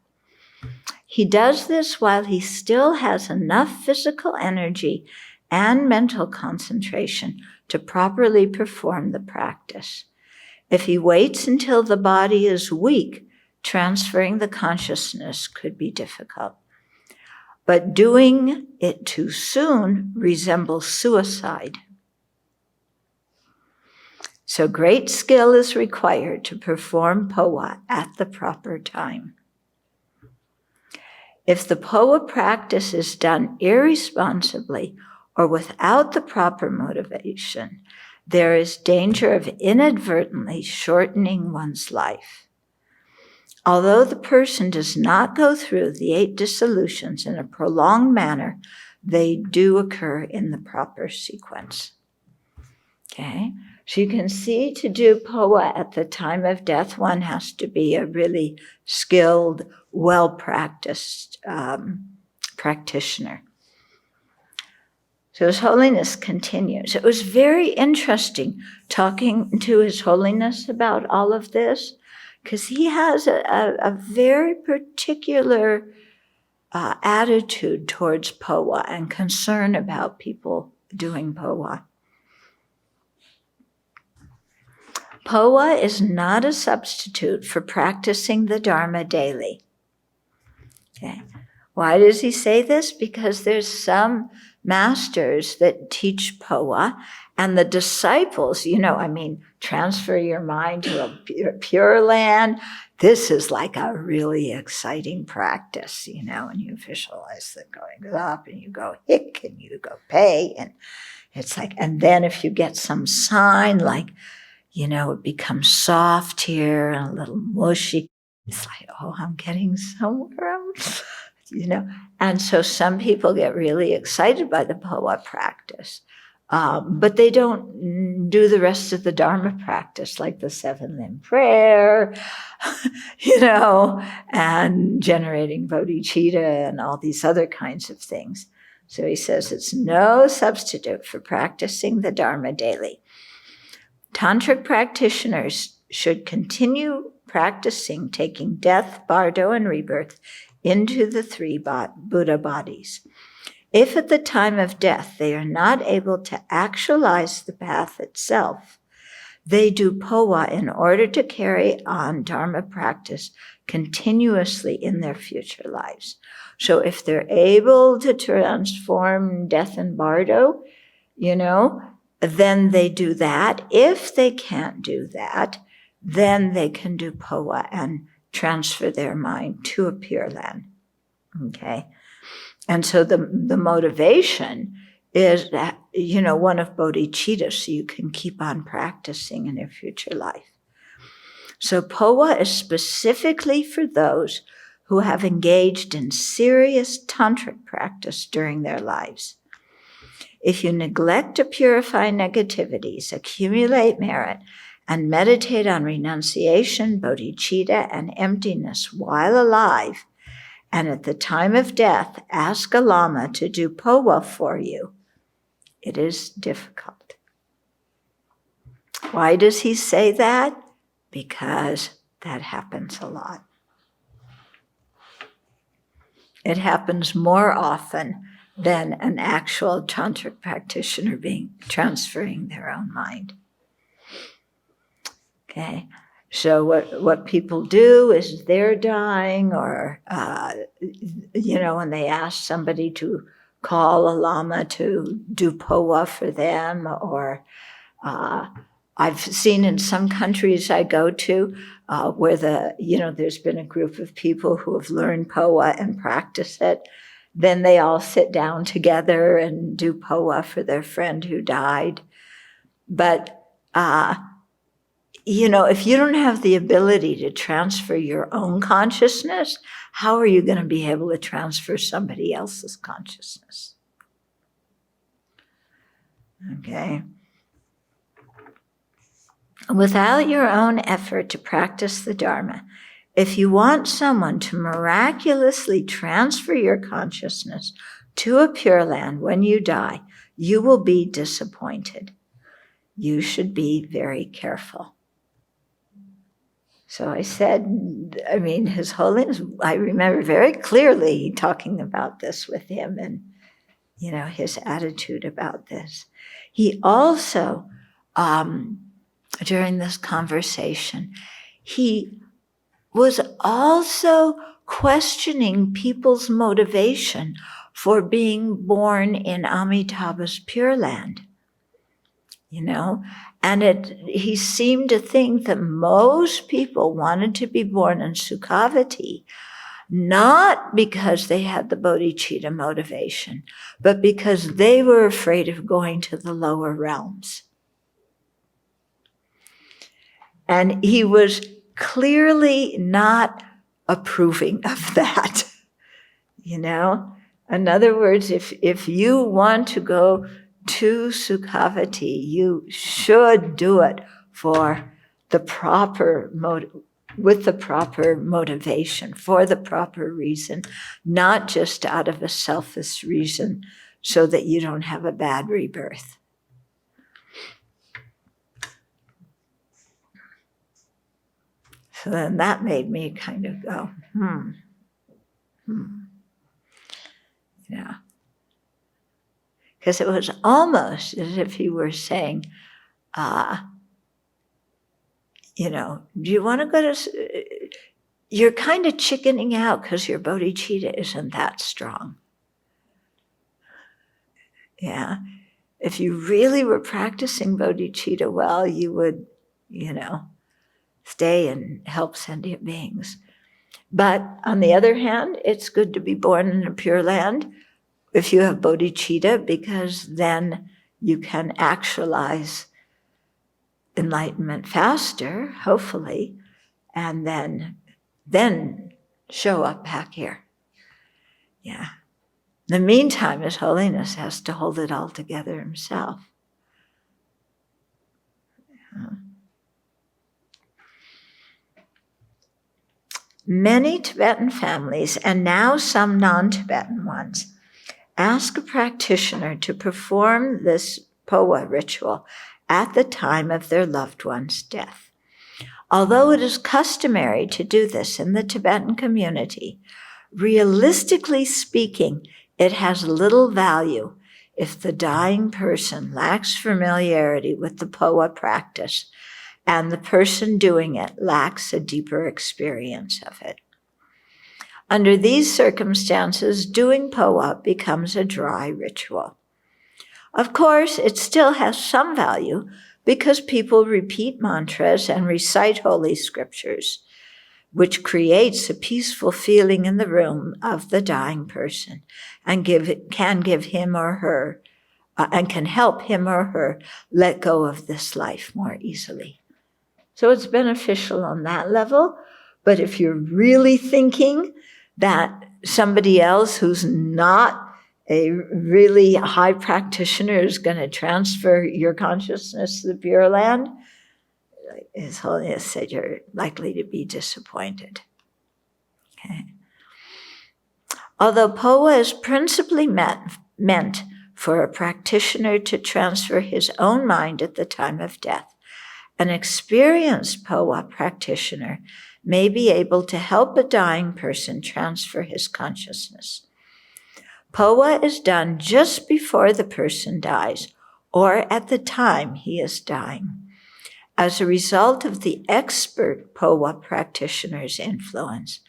He does this while he still has enough physical energy and mental concentration to properly perform the practice. If he waits until the body is weak, transferring the consciousness could be difficult. But doing it too soon resembles suicide. So great skill is required to perform Powa at the proper time. If the Powa practice is done irresponsibly or without the proper motivation, there is danger of inadvertently shortening one's life. Although the person does not go through the 8 dissolutions in a prolonged manner, they do occur in the proper sequence. Okay? So you can see, to do Powa at the time of death, one has to be a really skilled, well-practiced practitioner. So His Holiness continues. It was very interesting talking to His Holiness about all of this, because he has a very particular attitude towards Powa and concern about people doing Powa. Powa is not a substitute for practicing the Dharma daily. Okay. Why does he say this? Because there's some masters that teach Powa, and the disciples, transfer your mind to a pure land. This is like a really exciting practice, and you visualize the going up, and you go hick, and you go pay, and it's like, and then if you get some sign like, it becomes soft here and a little mushy, it's like, oh, I'm getting somewhere, And so some people get really excited by the Powa practice, but they don't do the rest of the Dharma practice, like the 7-limb prayer, and generating bodhicitta and all these other kinds of things. So he says it's no substitute for practicing the Dharma daily. Tantric practitioners should continue practicing taking death, bardo, and rebirth into the 3 Buddha bodies. If at the time of death they are not able to actualize the path itself, they do Powa in order to carry on Dharma practice continuously in their future lives. So if they're able to transform death and bardo, then they do that. If they can't do that, then they can do Powa and transfer their mind to a pure land. Okay? And so the motivation is that, one of bodhicitta, so you can keep on practicing in your future life. So Powa is specifically for those who have engaged in serious tantric practice during their lives. If you neglect to purify negativities, accumulate merit, and meditate on renunciation, bodhicitta, and emptiness while alive, and at the time of death ask a lama to do Powa for you, it is difficult. Why does he say that? Because that happens a lot. It happens more often than an actual tantric practitioner transferring their own mind. Okay, so what people do is they're dying, or when they ask somebody to call a lama to do Powa for them, or I've seen in some countries I go to where there's been a group of people who have learned Powa and practice it. Then they all sit down together and do Powa for their friend who died. But, if you don't have the ability to transfer your own consciousness, how are you going to be able to transfer somebody else's consciousness? Okay. Without your own effort to practice the Dharma, if you want someone to miraculously transfer your consciousness to a pure land when you die, you will be disappointed. You should be very careful. So I said, His Holiness, I remember very clearly talking about this with him and, his attitude about this. He also during this conversation, he was also questioning people's motivation for being born in Amitabha's Pure Land. And he seemed to think that most people wanted to be born in Sukhavati, not because they had the bodhicitta motivation, but because they were afraid of going to the lower realms. And he was clearly not approving of that. In other words, if you want to go to Sukhavati, you should do it for the proper with the proper motivation, for the proper reason, not just out of a selfish reason so that you don't have a bad rebirth. So then that made me kind of go, Because it was almost as if he were saying, do you want to go to... You're kind of chickening out because your bodhicitta isn't that strong. Yeah. If you really were practicing bodhicitta well, you would, stay and help sentient beings. But on the other hand, it's good to be born in a pure land if you have bodhicitta, because then you can actualize enlightenment faster, hopefully, and then show up back here. Yeah. In the meantime, His Holiness has to hold it all together himself. Yeah. Many Tibetan families, and now some non-Tibetan ones, ask a practitioner to perform this Powa ritual at the time of their loved one's death. Although it is customary to do this in the Tibetan community, realistically speaking, it has little value if the dying person lacks familiarity with the Powa practice and the person doing it lacks a deeper experience of it. Under these circumstances, doing Powa becomes a dry ritual. Of course, it still has some value because people repeat mantras and recite holy scriptures, which creates a peaceful feeling in the room of the dying person and can give him or her, and can help him or her let go of this life more easily. So it's beneficial on that level, but if you're really thinking that somebody else who's not a really high practitioner is going to transfer your consciousness to the Pure Land, His Holiness said you're likely to be disappointed. Okay. Although Powa is principally meant for a practitioner to transfer his own mind at the time of death, an experienced Powa practitioner may be able to help a dying person transfer his consciousness. Powa is done just before the person dies or at the time he is dying. As a result of the expert Powa practitioner's influence,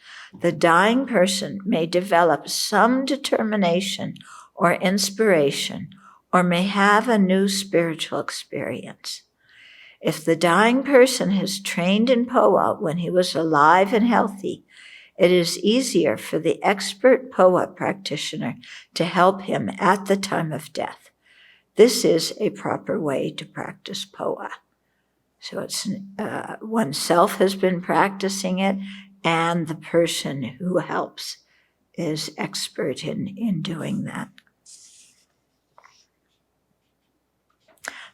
the dying person may develop some determination or inspiration or may have a new spiritual experience. If the dying person has trained in Powa when he was alive and healthy, it is easier for the expert Powa practitioner to help him at the time of death. This is a proper way to practice Powa. So it's oneself has been practicing it, and the person who helps is expert in doing that.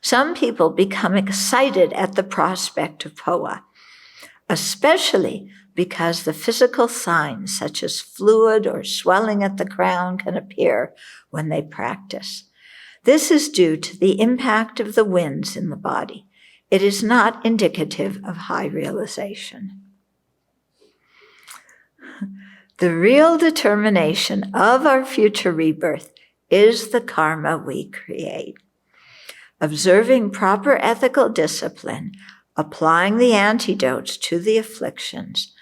Some people become excited at the prospect of Powa, especially because the physical signs such as fluid or swelling at the crown can appear when they practice. This is due to the impact of the winds in the body. It is not indicative of high realization. The real determination of our future rebirth is the karma we create. Observing proper ethical discipline, applying the antidotes to the afflictions,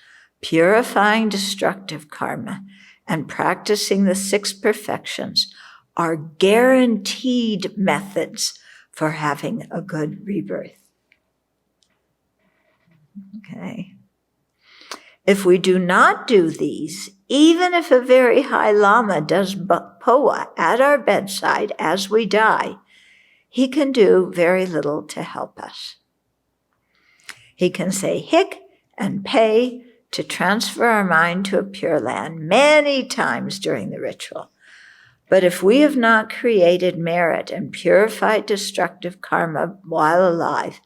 purifying destructive karma, and practicing the 6 perfections are guaranteed methods for having a good rebirth. Okay. If we do not do these, even if a very high lama does Powa at our bedside as we die, he can do very little to help us. He can say hic and pay to transfer our mind to a Pure Land many times during the ritual. But if we have not created merit and purified destructive karma while alive,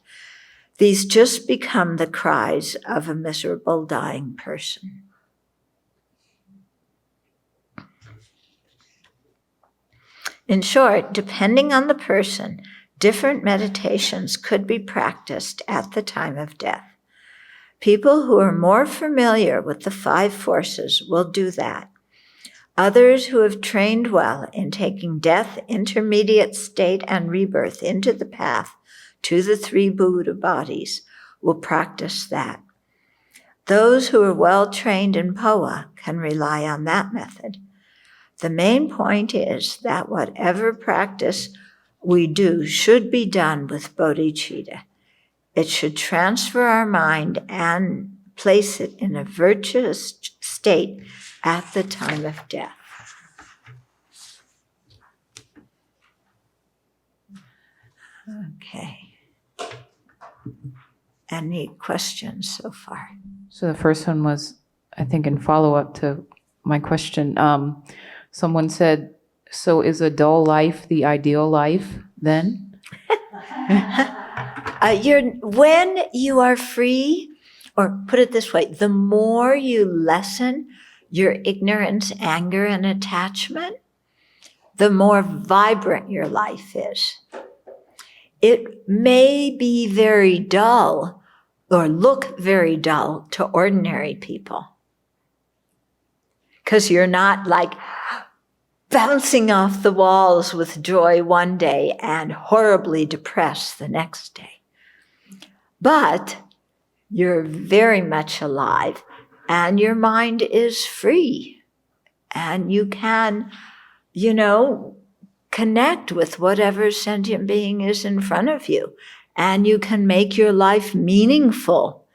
these just become the cries of a miserable dying person. In short, depending on the person, different meditations could be practiced at the time of death. People who are more familiar with the 5 forces will do that. Others who have trained well in taking death, intermediate state, and rebirth into the path to the 3 Buddha bodies will practice that. Those who are well trained in Powa can rely on that method. The main point is that whatever practice we do should be done with bodhicitta. It should transfer our mind and place it in a virtuous state at the time of death. Okay. Any questions so far? So the first one was, I think, in follow-up to my question. Someone said, so is a dull life the ideal life then? When you are free, or put it this way, the more you lessen your ignorance, anger, and attachment, the more vibrant your life is. It may be very dull or look very dull to ordinary people because you're not like bouncing off the walls with joy one day and horribly depressed the next day. But you're very much alive and your mind is free and you can, connect with whatever sentient being is in front of you, and you can make your life meaningful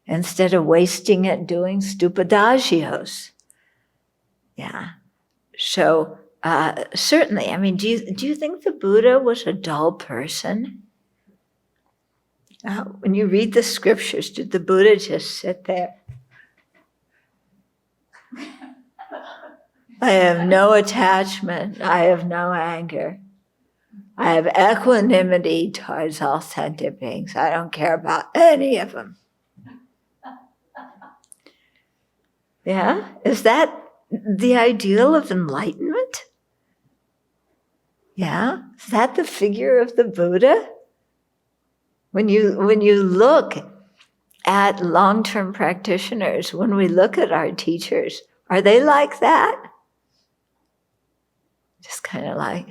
instead of wasting it doing stupid adagios. Yeah. So certainly, do you think the Buddha was a dull person? When you read the scriptures, did the Buddha just sit there? I have no attachment. I have no anger. I have equanimity towards all sentient beings. I don't care about any of them. Yeah? Is that the ideal of enlightenment? Yeah? Is that the figure of the Buddha? When you look at long-term practitioners, when we look at our teachers, are they like that? Just kind of like,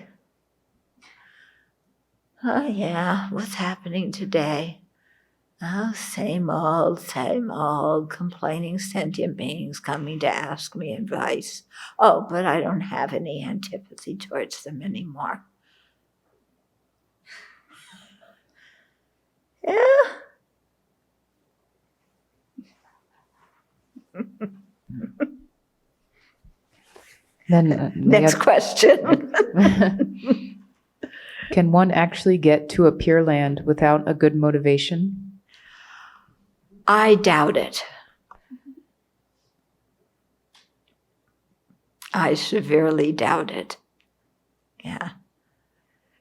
oh yeah, what's happening today? Oh, same old, complaining sentient beings coming to ask me advice. Oh, but I don't have any antipathy towards them anymore. Yeah. Then next question. Can one actually get to a Pure Land without a good motivation? I doubt it. I severely doubt it. Yeah.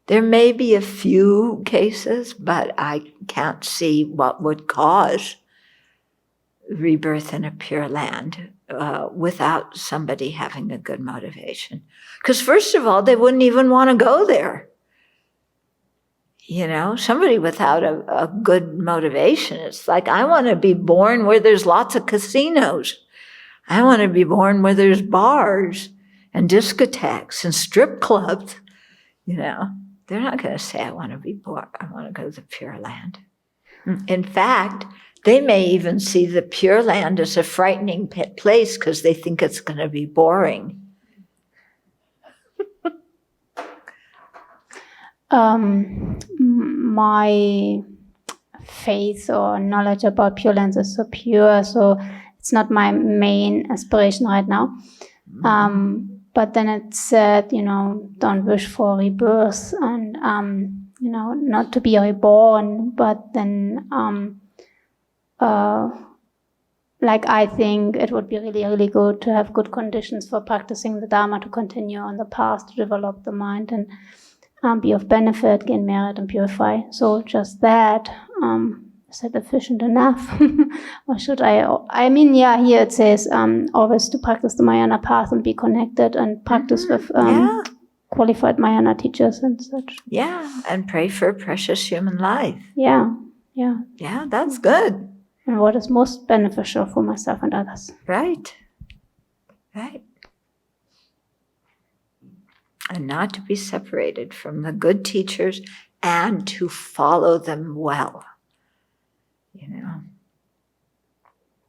There may be a few cases, but I can't see what would cause rebirth in a Pure Land without somebody having a good motivation. Because first of all, they wouldn't even want to go there. Somebody without a good motivation, it's like, I want to be born where there's lots of casinos. I want to be born where there's bars and discotheques and strip clubs. They're not going to say, I want to be born. I want to go to the Pure Land. In fact, they may even see the Pure Land as a frightening place because they think it's going to be boring. My faith or knowledge about Pure Land is so pure, so it's not my main aspiration right now. But then it said, don't wish for rebirth and, not to be reborn. But then, I think it would be really, really good to have good conditions for practicing the Dharma, to continue on the path, to develop the mind and be of benefit, gain merit and purify. So just that, is that efficient enough? Or should I here it says always to practice the Mahayana path and be connected and practice with qualified Mahayana teachers and such. Yeah, and pray for precious human life. Yeah. Yeah, that's good. And what is most beneficial for myself and others. Right. And not to be separated from the good teachers and to follow them well.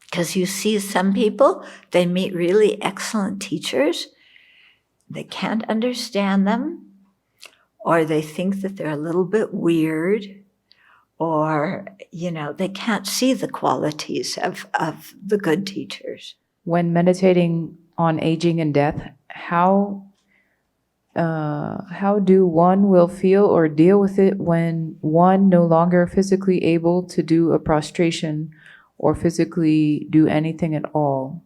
Because you see some people, they meet really excellent teachers, they can't understand them, or they think that they're a little bit weird, or, they can't see the qualities of the good teachers. When meditating on aging and death, how do one will feel or deal with it when one no longer physically able to do a prostration or physically do anything at all?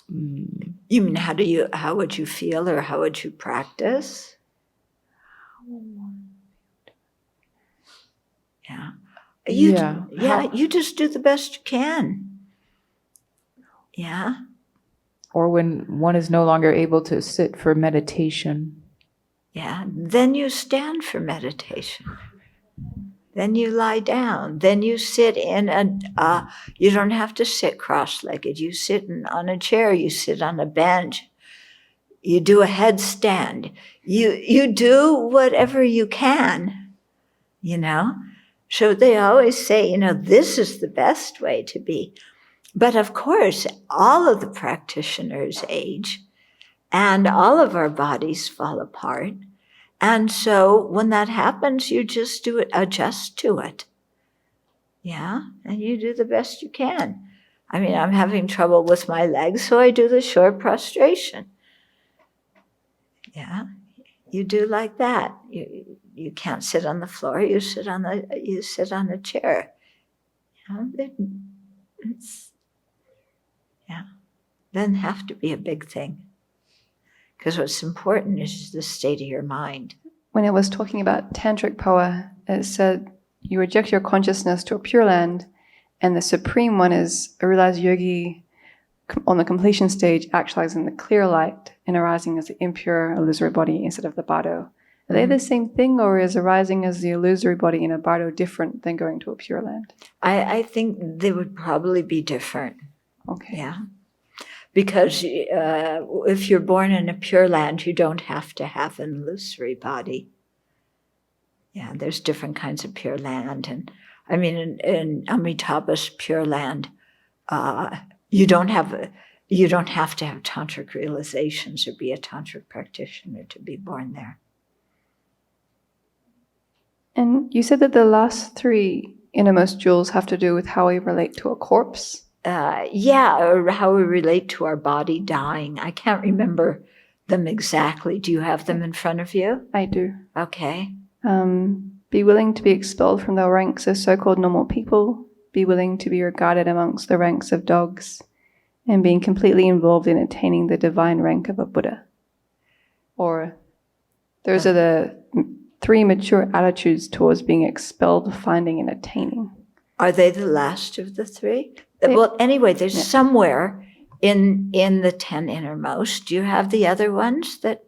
You mean how would you feel or how would you practice? You just do the best you can. Yeah. Or when one is no longer able to sit for meditation. Yeah, then you stand for meditation. Then you lie down. Then you sit in you don't have to sit cross-legged. You sit on a chair. You sit on a bench. You do a headstand. You do whatever you can, So they always say, this is the best way to be. But of course, all of the practitioners age and all of our bodies fall apart. And so when that happens, you just adjust to it. Yeah, and you do the best you can. I mean, I'm having trouble with my legs, so I do the short prostration. Yeah, you do like that. You can't sit on the floor, you sit on a chair. Doesn't have to be a big thing. Because what's important is the state of your mind. When it was talking about tantric power, it said you reject your consciousness to a pure land, and the supreme one is a realized yogi on the completion stage, actualizing the clear light and arising as the impure illusory body instead of the bardo. Are they the same thing, or is arising as the illusory body in a bardo different than going to a pure land? I think they would probably be different. Okay. Yeah. Because if you're born in a pure land, you don't have to have an illusory body. Yeah, there's different kinds of pure land. And I mean, in Amitabha's pure land, you don't have to have tantric realizations or be a tantric practitioner to be born there. And you said that the last three innermost jewels have to do with how we relate to a corpse. Or how we relate to our body dying. I can't remember them exactly. Do you have them in front of you? I do. Okay. Be willing to be expelled from the ranks of so-called normal people. Be willing to be regarded amongst the ranks of dogs. And being completely involved in attaining the divine rank of a Buddha. Or those are the three mature attitudes towards being expelled, finding, and attaining. Are they the last of the three? Well, anyway, there's somewhere in the 10 innermost. Do you have the other ones that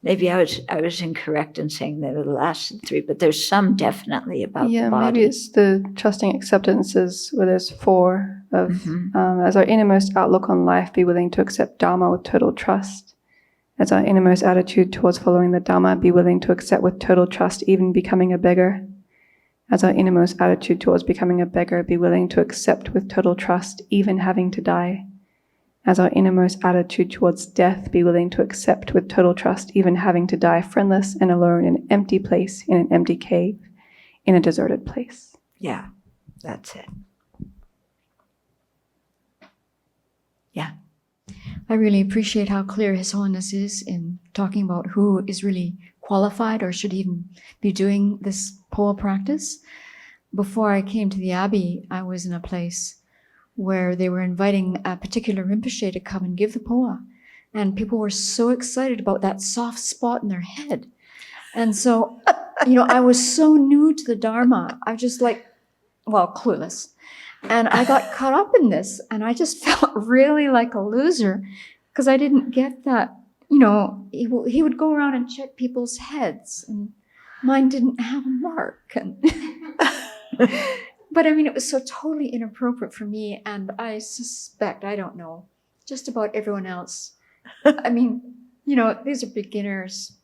maybe I was incorrect in saying they were the last of the three, but there's some definitely about the body. Yeah, maybe it's the trusting acceptances where there's four of, as our innermost outlook on life, be willing to accept Dharma with total trust. As our innermost attitude towards following the Dharma, be willing to accept with total trust, even becoming a beggar. as our innermost attitude towards becoming a beggar be willing to accept with total trust, even having to die. As our innermost attitude towards death be willing to accept with total trust, even having to die friendless and alone in an empty place, in an empty cave, in a deserted place. Yeah, that's it. Yeah. I really appreciate how clear His Holiness is in talking about who is really qualified or should even be doing this Powa practice. Before I came to the Abbey, I was in a place where they were inviting a particular Rinpoche to come and give the Powa. And people were so excited about that soft spot in their head. And so, I was so new to the Dharma. I was just clueless. And I got caught up in this, and I just felt really like a loser because I didn't get that. He would go around and check people's heads, and mine didn't have a mark. And but it was so totally inappropriate for me, and I suspect, I don't know, just about everyone else. These are beginners.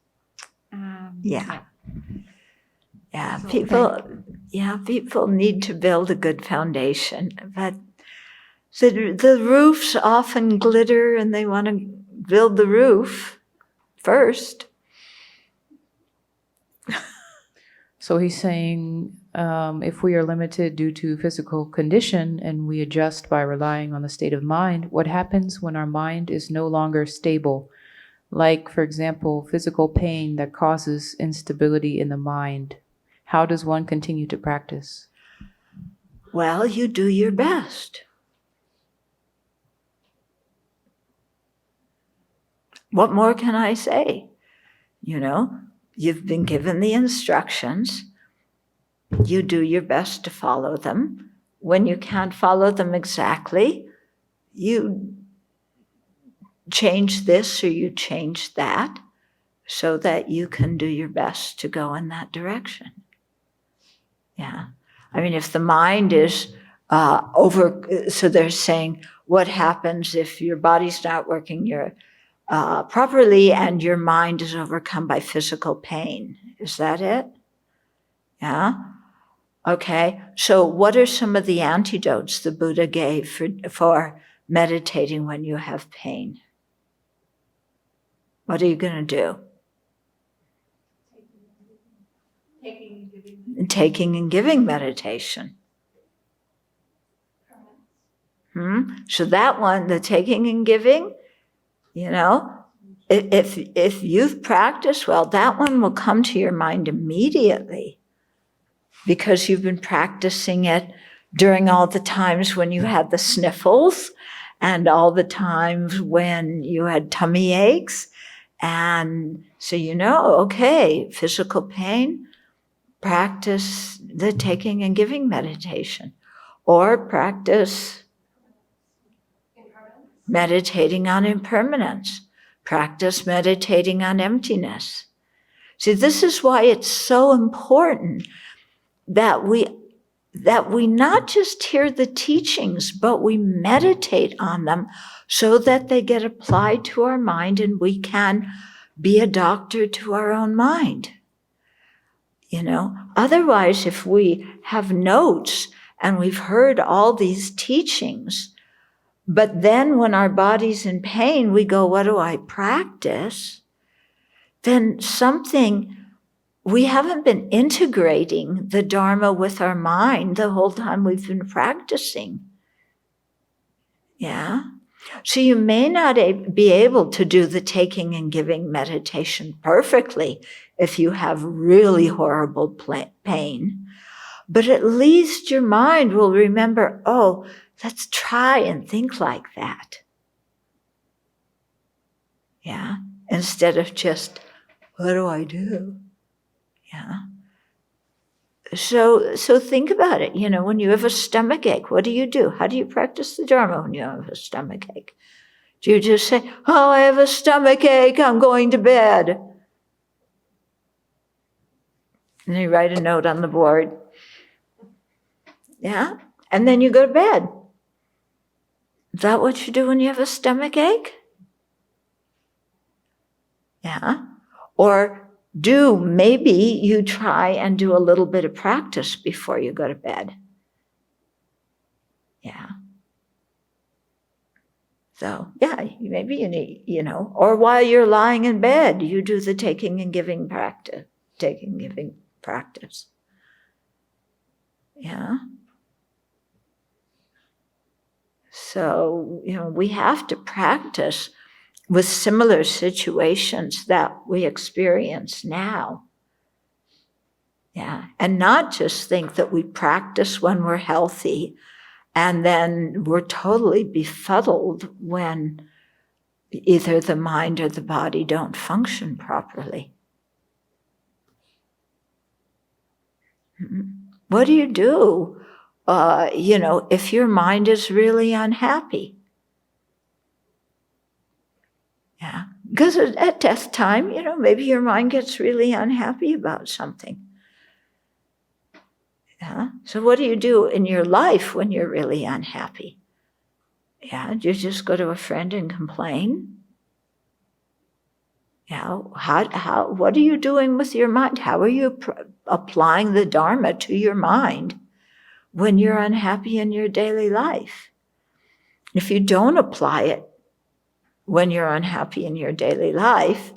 Yeah, So people need to build a good foundation, but the roofs often glitter, and they want to build the roof first. So he's saying, if we are limited due to physical condition and we adjust by relying on the state of mind, what happens when our mind is no longer stable? Like, for example, physical pain that causes instability in the mind. How does one continue to practice? Well, you do your best. What more can I say? You've been given the instructions. You do your best to follow them. When you can't follow them exactly, you change this or you change that so that you can do your best to go in that direction. Yeah. If the mind is so they're saying, what happens if your body's not working properly and your mind is overcome by physical pain? Is that it? Yeah. Okay. So what are some of the antidotes the Buddha gave for meditating when you have pain? What are you going to do? Taking and giving meditation. So that one, the taking and giving, if you've practiced well, that one will come to your mind immediately because you've been practicing it during all the times when you had the sniffles and all the times when you had tummy aches. And so okay, physical pain, practice the taking and giving meditation, or practice meditating on impermanence, practice meditating on emptiness. See, this is why it's so important that we not just hear the teachings, but we meditate on them so that they get applied to our mind and we can be a doctor to our own mind. Otherwise, if we have notes and we've heard all these teachings, but then when our body's in pain, we go, what do I practice? Then we haven't been integrating the Dharma with our mind the whole time we've been practicing. Yeah? So you may not be able to do the taking and giving meditation perfectly if you have really horrible pain, but at least your mind will remember, oh, let's try and think like that. Yeah? Instead of just, what do I do? Yeah. So think about it. When you have a stomach ache, what do you do? How do you practice the Dharma when you have a stomach ache? Do you just say, oh, I have a stomach ache, I'm going to bed? And you write a note on the board. Yeah? And then you go to bed. Is that what you do when you have a stomach ache? Yeah? Or maybe you try and do a little bit of practice before you go to bed. Yeah. So, yeah, maybe you need, or while you're lying in bed, you do the taking and giving practice. Yeah. So, we have to practice with similar situations that we experience now. Yeah. And not just think that we practice when we're healthy and then we're totally befuddled when either the mind or the body don't function properly. What do you do, if your mind is really unhappy? Yeah, because at death time, maybe your mind gets really unhappy about something. Yeah, so what do you do in your life when you're really unhappy? Yeah, do you just go to a friend and complain? Yeah, what are you doing with your mind? How are you applying the Dharma to your mind when you're unhappy in your daily life? If you don't apply it when you're unhappy in your daily life,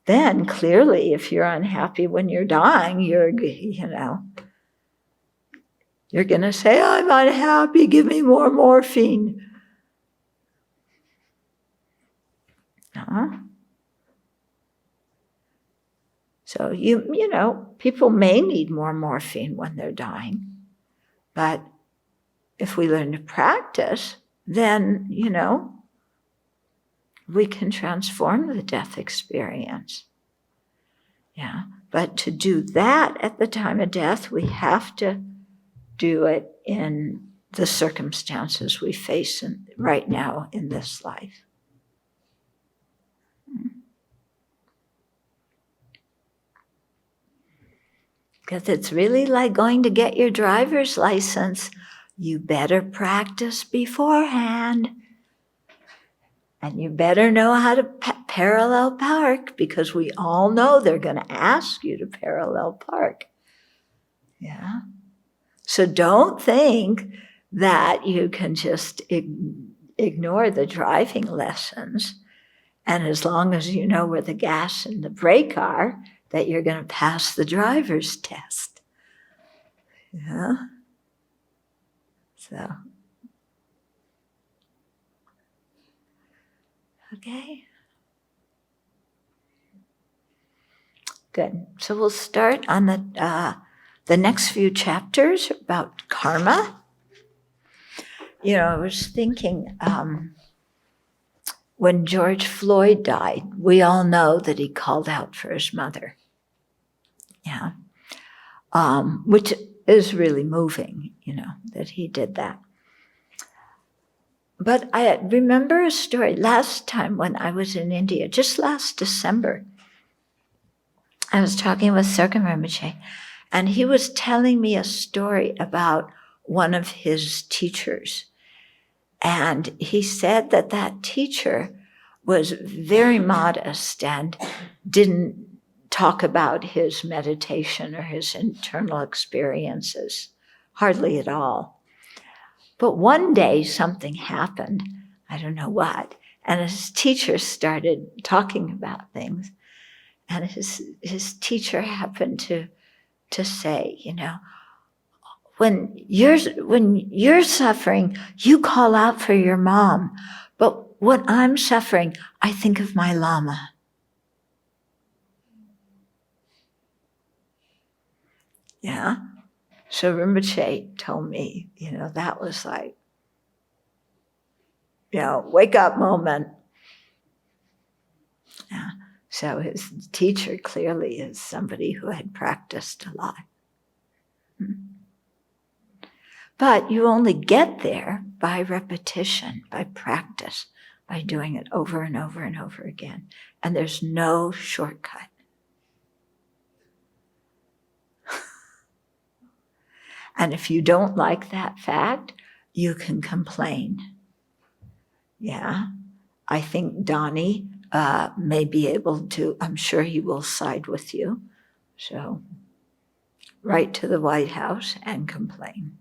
then clearly if you're unhappy when you're dying, you're going to say, I'm unhappy, give me more morphine. So, people may need more morphine when they're dying. But if we learn to practice, then, we can transform the death experience. Yeah. But to do that at the time of death, we have to do it in the circumstances we face right now in this life. Because it's really like going to get your driver's license. You better practice beforehand. And you better know how to parallel park, because we all know they're going to ask you to parallel park. Yeah. So don't think that you can just ignore the driving lessons. And as long as you know where the gas and the brake are, that you're going to pass the driver's test. Yeah. So. Okay. Good. So we'll start on the next few chapters about karma. I was thinking, when George Floyd died, we all know that he called out for his mother. Yeah. Which is really moving, that he did that. But I remember a story last time when I was in India, just last December. I was talking with Serkan Rinpoche, and he was telling me a story about one of his teachers. And he said that teacher was very modest and didn't talk about his meditation or his internal experiences, hardly at all. But one day something happened, I don't know what, and his teacher started talking about things. And his teacher happened to say, when you're suffering, you call out for your mom. But when I'm suffering, I think of my Lama. Yeah. So Rinpoche told me, that was like, wake up moment. Yeah. So his teacher clearly is somebody who had practiced a lot. But you only get there by repetition, by practice, by doing it over and over and over again. And there's no shortcut. And if you don't like that fact, you can complain. Yeah, I think Donnie may be able to, I'm sure he will side with you. So write to the White House and complain.